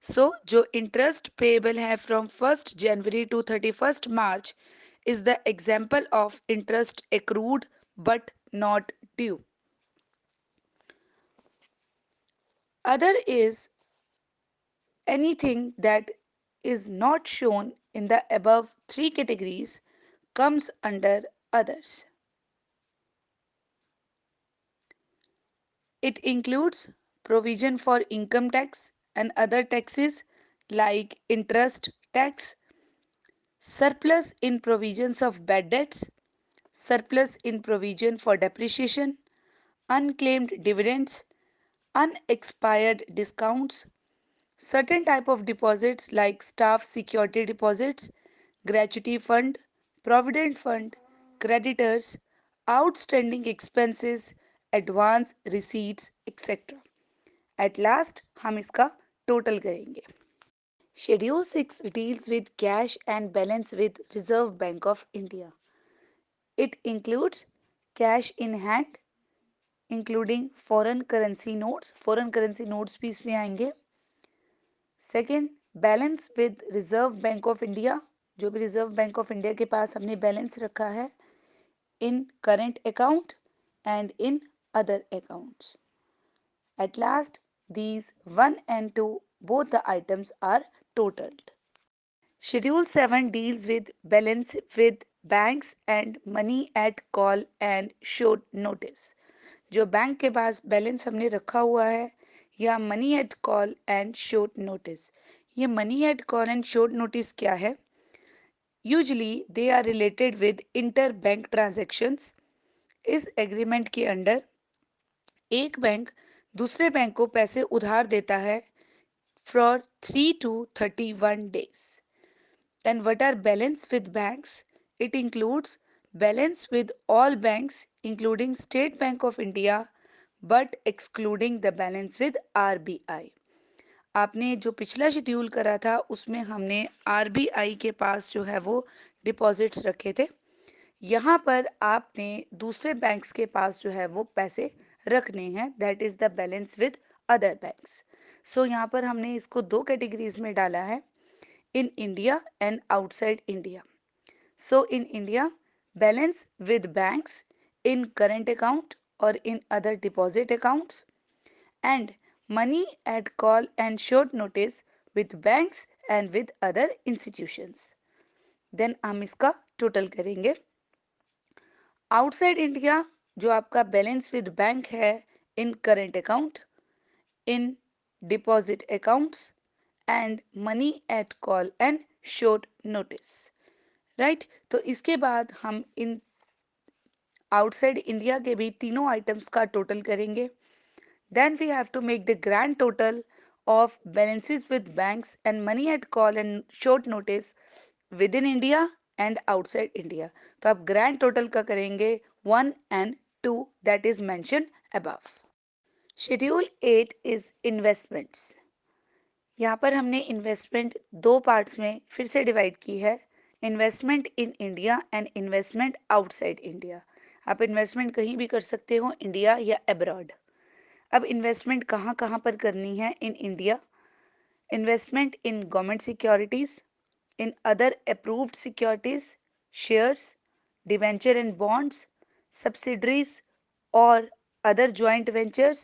सो जो इंटरेस्ट पेएबल है from 1 January to 31 March is the example of interest accrued but not due. Other is anything that is not shown in the above three categories comes under others. It includes provision for income tax and other taxes like interest tax, surplus in provisions of bad debts, surplus in provision for depreciation, unclaimed dividends, unexpired discounts, certain type of deposits like staff security deposits, gratuity fund, provident fund, creditors, outstanding expenses, advance receipts, etc. At last हम इसका total करेंगे. Schedule 6 deals with cash and balance with Reserve Bank of India. It includes cash in hand, including foreign currency notes. Foreign currency notes भी इसमें आएंगे. Second, balance with reserve bank of India, जो भी reserve bank of India के पास हमने balance रखा है in current account and in other accounts. At last, these 1 and 2, both the items are totaled. Schedule 7 deals with balance with banks and money at call and short notice. जो bank के पास balance हमने रखा हुआ है या money at call and short notice. ये money at call and short notice क्या है? Usually they are related with inter bank transactions. इस एग्रीमेंट के अंडर एक बैंक दूसरे बैंक को पैसे उधार देता है for 3 to 31 days. And what are balance with banks? It includes balance with all banks including State Bank of India but excluding the balance with RBI. आपने जो पिछला शेड्यूल करा था उसमें हमने RBI के पास जो है वो डिपॉजिट्स रखे थे. यहाँ पर आपने दूसरे बैंक्स के पास जो है वो पैसे रखने हैं, that is the balance with other banks. So यहाँ पर हमने इसको दो कैटेगरीज में डाला है, in India and outside India. So in India, balance with banks in current account or in other deposit accounts, and money at call and short notice with banks and with other institutions. Then हम इसका total करेंगे. Outside India जो आपका balance with bank है in current account, in deposit accounts and money at call and short notice. Right, तो इसके बाद हम इन आउटसाइड इंडिया के भी तीनों आइटम्स का टोटल करेंगे. Then we have to make the grand total of balances with banks and money at call and short notice within India and outside India. तो आप ग्रैंड टोटल का करेंगे 1 and 2 that is mentioned above. Schedule 8 is investments. यहाँ पर हमने investment दो parts में फिर से डिवाइड की है, investment in India and investment outside India. आप इन्वेस्टमेंट कहीं भी कर सकते हो, इंडिया या अब्रॉड. अब इन्वेस्टमेंट कहाँ कहाँ पर करनी है in India? Investment in government securities, in other approved securities, shares, debenture and bonds, subsidiaries और other joint ventures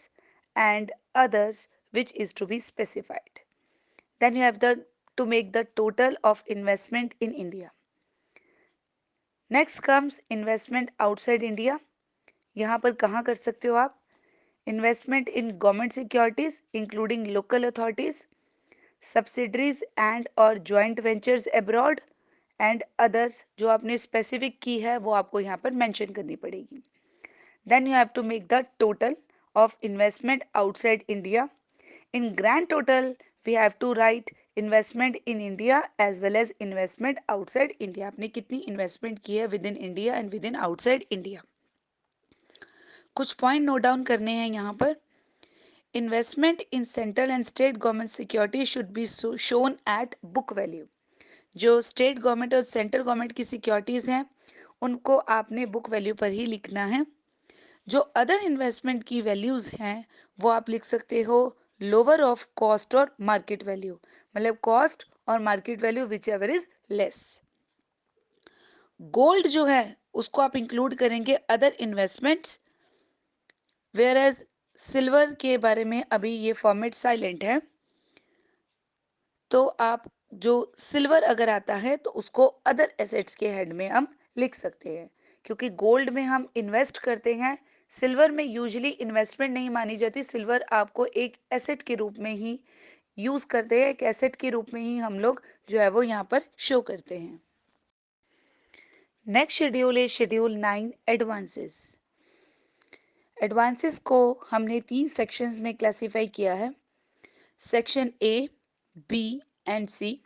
and others which is to be specified. Then you have to make the total of investment in India. Next comes investment outside India. यहाँ पर कहाँ कर सकते हो आप? Investment in government securities including local authorities, subsidiaries and or joint ventures abroad and others जो आपने specific की है वो आपको यहाँ पर mention करनी पड़ेगी. Then you have to make the total of investment outside India. In grand total, we have to write investment in India as well as investment outside India. आपने कितनी investment की है within India and within outside India. कुछ point note down करने हैं यहाँ पर. Investment in central and state government securities should be shown at book value. जो state government और central government की securities हैं उनको आपने book value पर ही लिखना है. जो अदर इन्वेस्टमेंट की वैल्यूज हैं वो आप लिख सकते हो लोअर ऑफ कॉस्ट और मार्केट वैल्यू, मतलब कॉस्ट और market value whichever is less. Gold जो है उसको आप इंक्लूड करेंगे other investments, whereas silver के बारे में अभी ये फॉर्मेट साइलेंट है. तो आप जो सिल्वर अगर आता है तो उसको अदर एसेट्स के हेड में हम लिख सकते हैं, क्योंकि गोल्ड में हम इन्वेस्ट करते हैं, सिल्वर में यूजुअली इन्वेस्टमेंट नहीं मानी जाती. सिल्वर आपको एक एसेट के रूप में ही यूज करते हैं, एक एसेट के रूप में ही हम लोग जो है वो यहाँ पर शो करते हैं. Next schedule is schedule 9 advances. Advances को हमने 3 सेक्शंस में क्लासिफाई किया है, section A, B and C.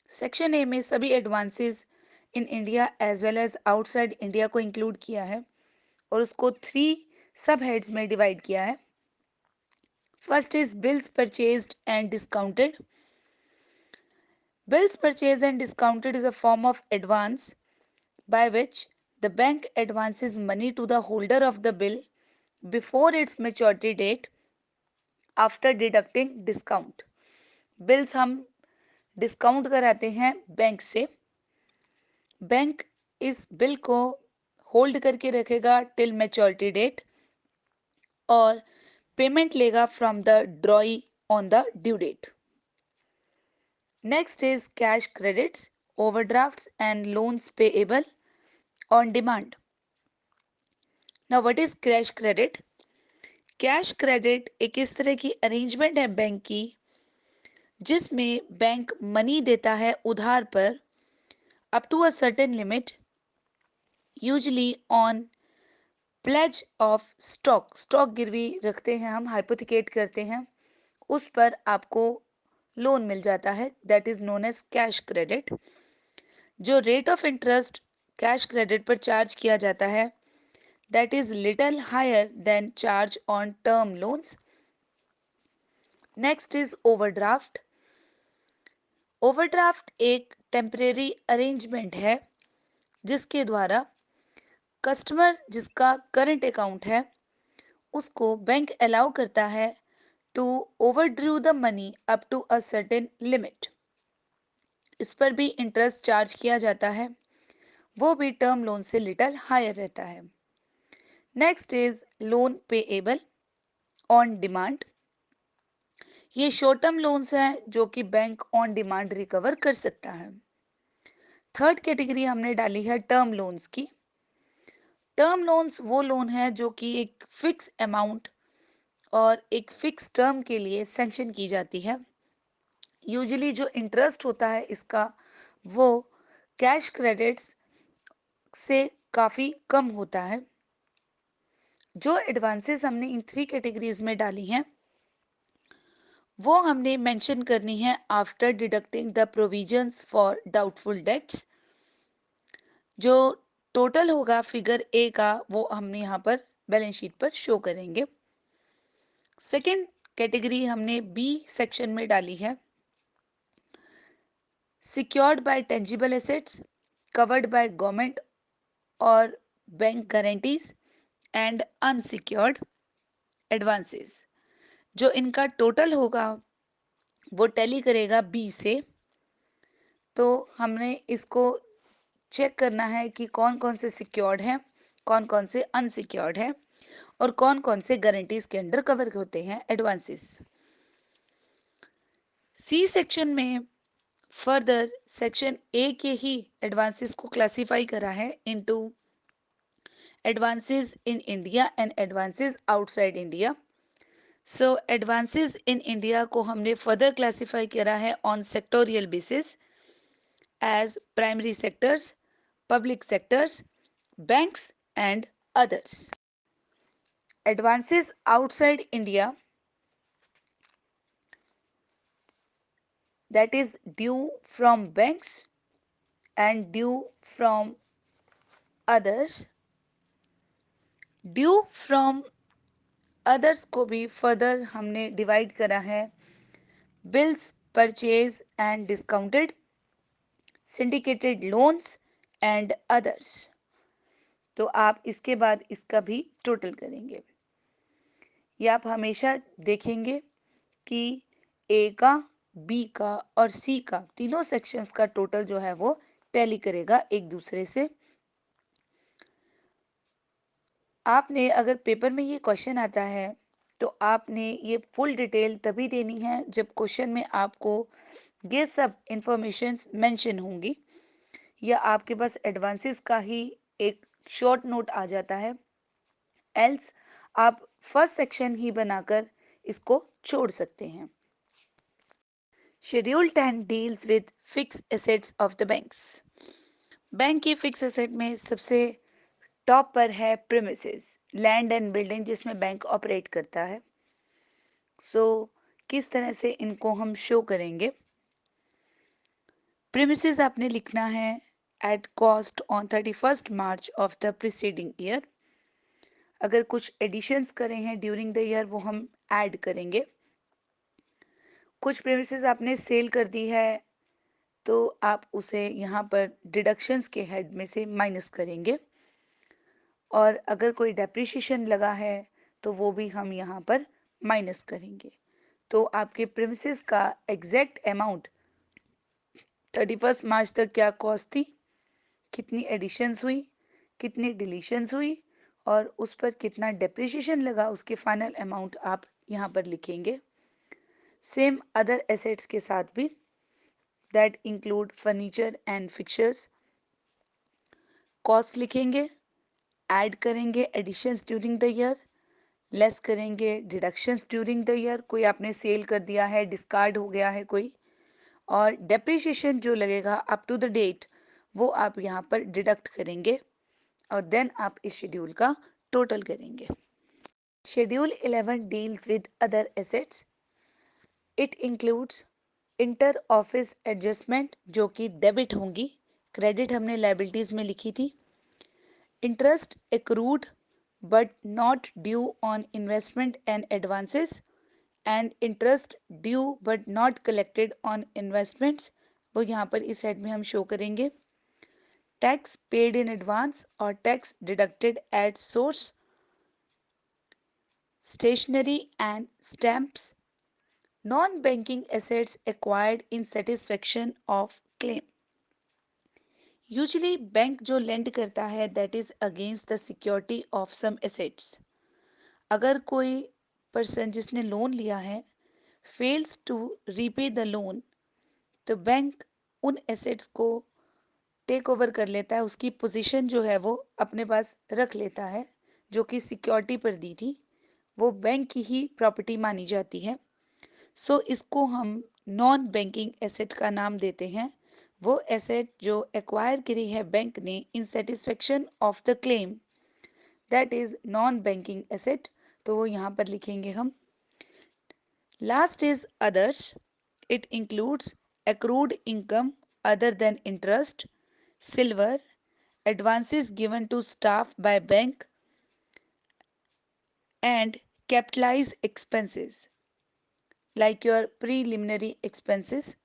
Section A में सभी advances in India as well as outside India को इंक्लूड किया है और उसको 3 सब हेड्स में डिवाइड किया है. First is bills purchased and discounted. Bills purchased and discounted is a form of advance by which the bank advances money to the holder of the bill before its maturity date after deducting discount. Bills हम discount कराते हैं bank से. Bank इस bill को hold करके रखेगा till maturity date और payment लेगा from the drawee on the due date. Next is cash credits, overdrafts and loans payable on demand. Now what is cash credit? Cash credit एक इस तरह की अरेंजमेंट है बैंक की जिसमें बैंक मनी देता है उधार पर up to a certain limit, usually on pledge of stock. Stock गिरवी रखते हैं हम, हाइपोथिकेट करते हैं, उस पर आपको लोन मिल जाता है, that is known as cash credit. जो rate of interest cash credit पर चार्ज किया जाता है that is little higher than charge on term loans. Next is overdraft. Overdraft एक टेम्परेरी अरेंजमेंट है जिसके द्वारा कस्टमर जिसका करंट अकाउंट है उसको बैंक अलाउ करता है to overdrew the money up to a certain limit. इस पर भी इंटरेस्ट चार्ज किया जाता है, वो भी टर्म लोन से लिटिल हायर रहता है. Next is loan payable on demand. ये शॉर्ट टर्म लोन्स हैं जो कि बैंक ऑन डिमांड रिकवर कर सकता है. थर्ड कैटेगरी हमने डाली है टर्म लोन्स की. टर्म लोन्स वो लोन है जो कि एक फिक्स अमाउंट और एक फिक्स टर्म के लिए सैंक्शन की जाती है. यूजुअली जो इंटरेस्ट होता है इसका वो कैश क्रेडिट्स से काफ़ी कम होता है. जो एडवांसेस हमने इन 3 कैटेगरीज में डाली हैं वो हमने मेंशन करनी है after deducting the provisions for doubtful debts. जो टोटल होगा फिगर ए का वो हमने यहाँ पर बैलेंस शीट पर शो करेंगे। सेकंड कैटेगरी हमने बी सेक्शन में डाली है, secured by tangible assets covered by government और bank guarantees and unsecured advances. जो इनका टोटल होगा वो टैली करेगा बी से। तो हमने इसको चेक करना है कि कौन कौन से सिक्योर्ड हैं, कौन कौन से अनसिक्योर्ड हैं और कौन कौन से गारंटीज के अंडर कवर होते हैं एडवांसेस। सी सेक्शन में फर्दर सेक्शन ए के ही एडवांसेस को क्लासिफाई करा है into advances in India and advances outside India. So advances in India को हमने फर्दर क्लासिफाई करा है on sectorial basis as primary sectors, public sectors, banks and others. Advances outside India, that is due from banks and due from others. Due from others को भी further हमने divide करा है bills purchase and discounted, syndicated loans and others। तो आप इसके बाद इसका भी टोटल करेंगे। ये आप हमेशा देखेंगे कि ए का, बी का और सी का तीनों सेक्शंस का टोटल जो है वो टैली करेगा एक दूसरे से। आपने अगर पेपर में ये क्वेश्चन आता है तो आपने ये फुल डिटेल तभी देनी है जब क्वेश्चन में आपको ये सब इंफॉर्मेशंस मेंशन होंगी, या आपके पास एडवांसेस का ही एक शॉर्ट नोट आ जाता है, एल्स आप फर्स्ट सेक्शन ही बनाकर इसको छोड़ सकते हैं। Schedule 10 deals with fix assets of the banks. Bank की फिक्स एसेट में सबसे टॉप पर है प्रीमिसेस, लैंड एंड बिल्डिंग जिसमें बैंक ऑपरेट करता है। सो किस तरह से इनको हम शो करेंगे? प्रीमिसेस आपने लिखना है at cost on 31 March of the preceding year. अगर कुछ एडिशंस करें हैं ड्यूरिंग द ईयर वो हम ऐड करेंगे। कुछ प्रीमिसेस आपने सेल कर दी है तो आप उसे यहाँ पर डिडक्शंस के हेड में से माइनस करेंगे, और अगर कोई डेप्रिसिएशन लगा है तो वो भी हम यहाँ पर माइनस करेंगे। तो आपके प्रीमिसेस का एग्जैक्ट अमाउंट 31 मार्च तक क्या कॉस्ट थी, कितनी एडिशंस हुई, कितनी डिलीशंस हुई और उस पर कितना डेप्रिसिएशन लगा, उसके फाइनल अमाउंट आप यहाँ पर लिखेंगे। सेम अदर एसेट्स के साथ भी, that include furniture and fixtures, cost लिखेंगे, ऐड करेंगे additions during the year, less करेंगे डिडक्शंस ड्यूरिंग द ईयर, कोई आपने सेल कर दिया है, डिस्कार्ड हो गया है कोई, और डेप्रिसिएशन जो लगेगा अप टू द डेट वो आप यहाँ पर डिडक्ट करेंगे और देन आप इस शेड्यूल का टोटल करेंगे। Schedule 11 deals with other assets. It includes inter office adjustment जो कि डेबिट होंगी, क्रेडिट हमने लायबिलिटीज में लिखी थी। Interest accrued but not due on investment and advances, and interest due but not collected on investments वो यहाँ पर इस साइड में हम शो करेंगे। टैक्स पेड इन एडवांस और tax deducted at source, stationery and stamps, non banking assets acquired in satisfaction of claim. Usually bank जो lend करता है that is against the security of some assets. अगर कोई person जिसने loan लिया है fails to repay the loan तो bank उन एसेट्स को टेक ओवर कर लेता है, उसकी पोजीशन जो है वो अपने पास रख लेता है, जो कि सिक्योरिटी पर दी थी, वो बैंक की ही प्रॉपर्टी मानी जाती है। सो इसको हम नॉन बैंकिंग एसेट का नाम देते हैं। वो एसेट जो एक्वायर करी है बैंक ने in satisfaction of the claim, that is non banking asset. तो वो यहाँ पर लिखेंगे हम। Last is others. It includes accrued income other than interest, silver, advances given to staff by bank, and capitalized expenses like your preliminary expenses.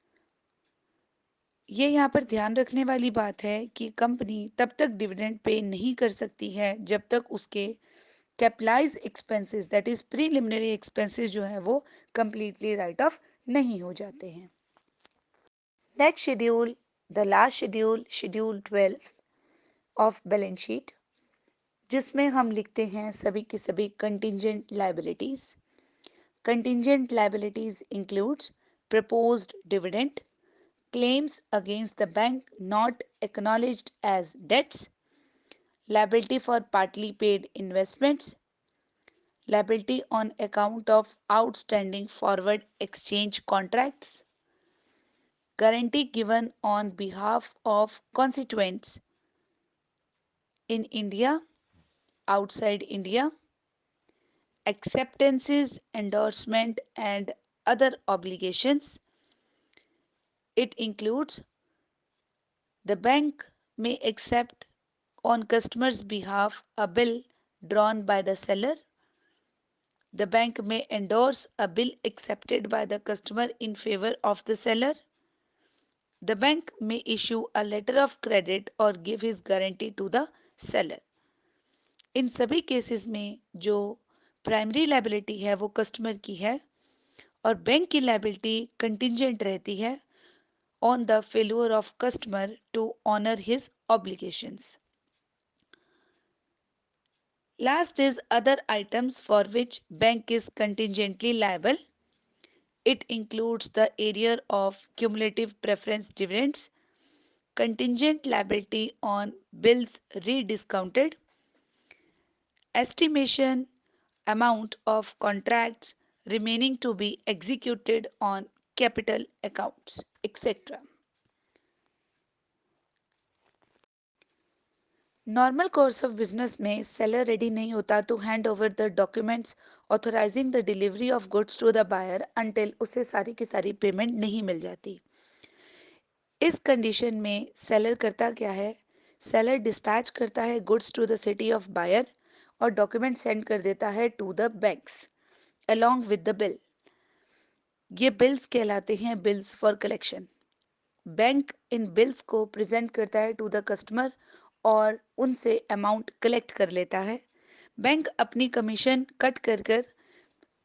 ये यहाँ पर ध्यान रखने वाली बात है कि कंपनी तब तक डिविडेंड पे नहीं कर सकती है जब तक उसके capitalise expenses that is preliminary expenses जो है वो कंप्लीटली राइट ऑफ नहीं हो जाते हैं। Next schedule, the last schedule, schedule 12 of balance sheet, जिसमें हम लिखते हैं सभी की सभी contingent liabilities. Contingent liabilities includes proposed dividend, claims against the bank not acknowledged as debts, liability for partly paid investments, liability on account of outstanding forward exchange contracts, guarantee given on behalf of constituents in India, outside India, acceptances, endorsement, and other obligations. It includes the bank may accept on customer's behalf a bill drawn by the seller. The bank may endorse a bill accepted by the customer in favor of the seller. The bank may issue a letter of credit or give his guarantee to the seller. इन सभी cases में जो primary liability है वो customer की है और bank की liability contingent रहती है on the failure of customer to honour his obligations. Last is other items for which bank is contingently liable. It includes the area of cumulative preference dividends, contingent liability on bills rediscounted, estimation amount of contracts remaining to be executed on capital accounts, etc. Normal course of business में seller ready नहीं होता to hand over the documents authorising the delivery of goods to the buyer until उसे सारी की सारी payment नहीं मिल जाती। इस कंडीशन में सेलर करता क्या है, सेलर डिस्पैच करता है goods to the city of buyer और डॉक्यूमेंट सेंड कर देता है to the banks along with the bill. ये बिल्स कहलाते हैं बिल्स फॉर कलेक्शन। बैंक इन बिल्स को प्रेजेंट करता है टू द कस्टमर और उनसे अमाउंट कलेक्ट कर लेता है। बैंक अपनी कमीशन कट कर कर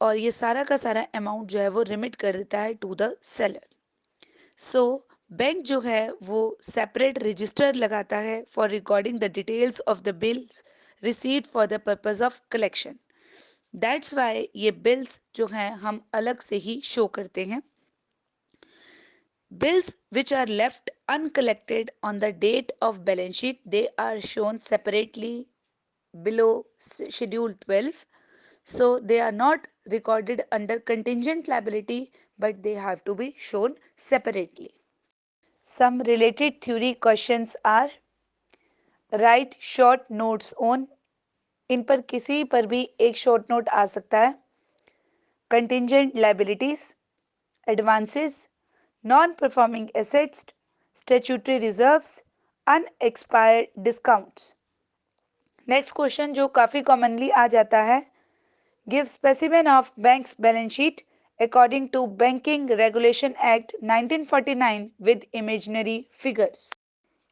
और ये सारा का सारा अमाउंट जो है वो रिमिट कर देता है to the seller. So bank जो है वो सेपरेट रजिस्टर लगाता है for recording the details of the bills received for the purpose of collection. That's why ये बिल्स जो हैं हम अलग से ही शो करते हैं। Bills which are left uncollected on the date of balance sheet, they are shown separately below schedule 12. So they are not recorded under contingent liability, but they have to be shown separately. Some related theory questions are: write short notes on, इन पर किसी पर भी एक short note आ सकता है। Contingent liabilities, advances, non-performing assets, statutory reserves, unexpired discounts. Next question जो काफी कॉमनली आ जाता है, give specimen of banks balance sheet according to banking regulation act 1949 with imaginary figures.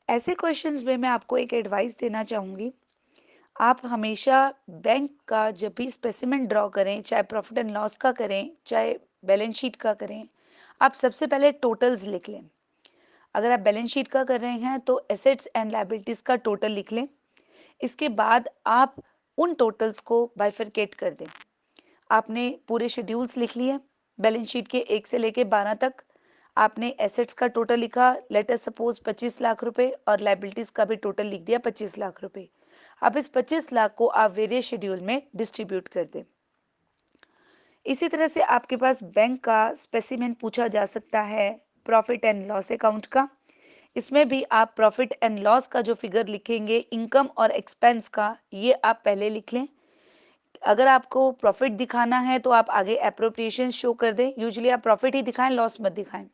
ऐसे क्वेश्चंस में मैं आपको एक एडवाइस देना चाहूंगी, आप हमेशा बैंक का जब भी स्पेसिमेन ड्रॉ करें, चाहे प्रॉफिट एंड लॉस का करें चाहे बैलेंस शीट का करें, आप सबसे पहले टोटल्स लिख लें। अगर आप बैलेंस शीट का कर रहे हैं तो एसेट्स एंड लायबिलिटीज का टोटल लिख लें। इसके बाद आप उन टोटल्स को बाइफरकेट कर दें। आपने पूरे शेड्यूल्स लिख लिए बैलेंस शीट के 1 से लेके 12 तक। आपने एसेट्स का टोटल लिखा, लेट अस सपोज 25 लाख रुपए, और लायबिलिटीज का भी टोटल लिख दिया 25 लाख रुपए। अब इस 25 लाख को आप वेरियस शेड्यूल में डिस्ट्रीब्यूट कर दें। इसी तरह से आपके पास बैंक का स्पेसिमेन पूछा जा सकता है प्रॉफिट एंड लॉस अकाउंट का। इसमें भी आप प्रॉफिट एंड लॉस का जो फिगर लिखेंगे इनकम और एक्सपेंस का, ये आप पहले लिख लें। अगर आपको प्रॉफिट दिखाना है तो आप आगे अप्रोप्रिएशन शो कर दें। यूजुअली आप प्रॉफिट ही दिखाएं, लॉस मत दिखाएं।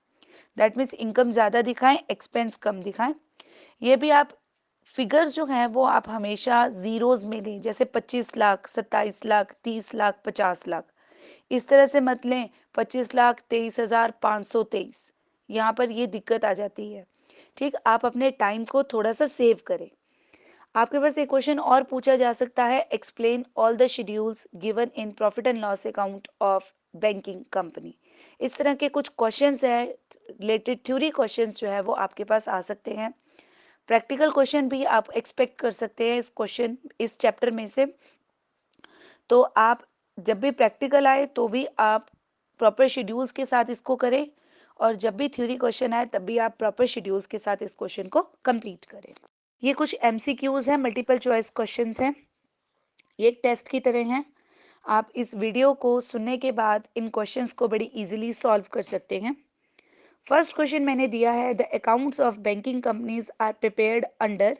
दैट मीन्स इनकम ज़्यादा दिखाएं, एक्सपेंस कम दिखाएं। ये भी आप फिगर्स जो हैं वो आप हमेशा ज़ीरोज़ में लें, जैसे 25 लाख, 27 लाख, 30 लाख, 50 लाख। इस तरह से मत लें 25,23,523। यहाँ पर ये दिक्कत आ जाती है। ठीक, आप अपने टाइम को थोड़ा सा सेव करें। आपके पास एक क्वेश्चन और पूछा जा सकता है, explain all the schedules given in profit and loss account of banking company. इस तरह के कुछ क्वेश्चंस हैं, रिलेटेड थ्योरी क्वेश्चंस जो है वो आपके पास आ सकते हैं। प्रैक्टिकल क्वेश्चन भी आप एक्सपेक्ट कर सकते हैं इस चैप्टर में से। तो आप जब भी प्रैक्टिकल आए तो भी आप प्रॉपर शेड्यूल्स के साथ इसको करें, और जब भी थ्योरी क्वेश्चन आए तब भी आप प्रॉपर शेड्यूल्स के साथ इस क्वेश्चन को कंप्लीट करें। ये कुछ MCQs हैं, मल्टीपल चॉइस क्वेश्चंस हैं। ये एक टेस्ट की तरह हैं। आप इस वीडियो को सुनने के बाद इन क्वेश्चंस को बड़ी इजीली सॉल्व कर सकते हैं। फर्स्ट क्वेश्चन मैंने दिया है, the accounts of banking companies are prepared under.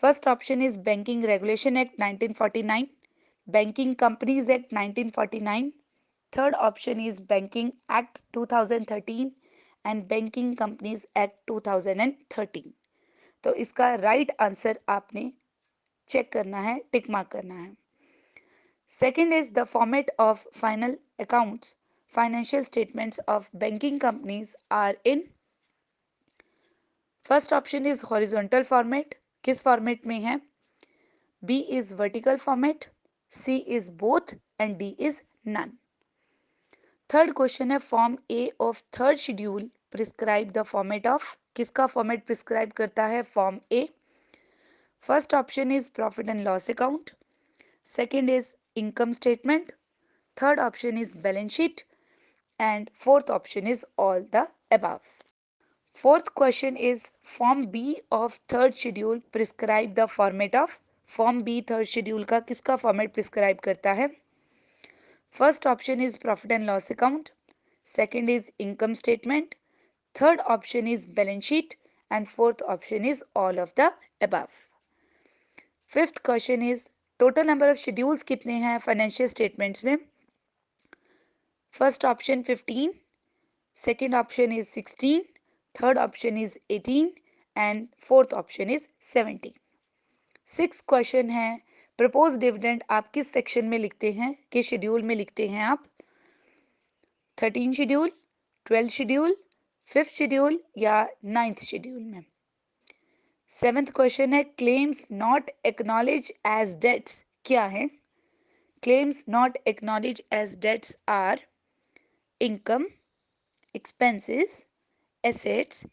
First option is banking regulation act 1949, banking companies act 1949। Third option is banking act 2013 and banking companies act 2013। तो इसका राइट आंसर आपने check करना है, टिक mark करना है। Second is the format of final accounts, financial statements of banking companies are in. First option is horizontal format, किस format में है? B is vertical format, C is both and D is none. Third question है, form A of third schedule prescribe the format of, किसका format prescribe करता है form A? First option is profit and loss account, second is income statement, third option is balance sheet, and fourth option is all the above. Fourth question is, form B of third schedule prescribe the format of, form B third schedule का किसका format prescribe करता है? First option is profit and loss account, second is income statement, third option is balance sheet, and fourth option is all of the above. Fifth question is, total number of schedules कितने हैं financial statements में? First option 15, second option is 16, third option is 18 and fourth option is 17. Sixth question है, propose dividend आप किस section में लिखते हैं, किस शेड्यूल में लिखते हैं आप? 13 शेड्यूल, 12 शेड्यूल, 5th शेड्यूल या 9th शेड्यूल में? सेवेंथ क्वेश्चन है, claims not acknowledge as debts क्या है? Claims not acknowledge as debts are income, expenses, assets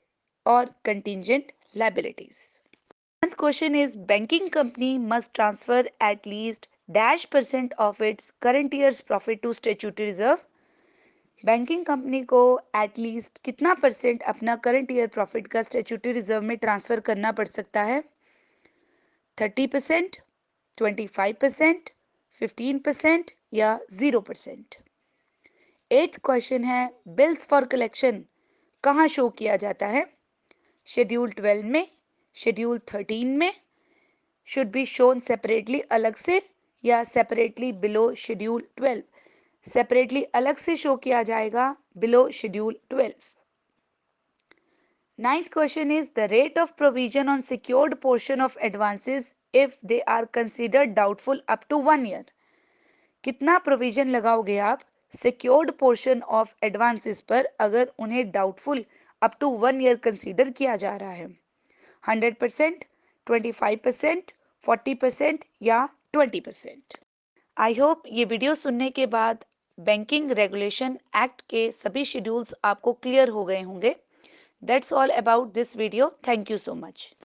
or contingent liabilities. One question is, banking company must transfer at least dash percent of its current year's profit to statutory reserve. Banking company को at least कितना percent अपना current year profit का statutory reserve में transfer करना पड़ सकता है? 30%, 25%, 15% या 0%? एट्थ क्वेश्चन है, बिल्स फॉर कलेक्शन कहाँ शो किया जाता है? शेड्यूल 12 में, शेड्यूल 13 में, शुड बी शोन सेपरेटली अलग से या सेपरेटली बिलो शेड्यूल 12? सेपरेटली अलग से शो किया जाएगा below schedule 12। Ninth question is, the rate of provision on secured portion of advances if they are considered doubtful up to 1 year. कितना provision लगाओगे आप सिक्योर्ड पोर्शन ऑफ एडवांसेस पर अगर उन्हें doubtful up to 1 year consider किया जा रहा है? 100%, 25%, 40% या 20%? आई होप ये वीडियो सुनने के बाद बैंकिंग रेगुलेशन एक्ट के सभी शेड्यूल्स आपको क्लियर हो गए होंगे। That's all about this video. Thank you so much.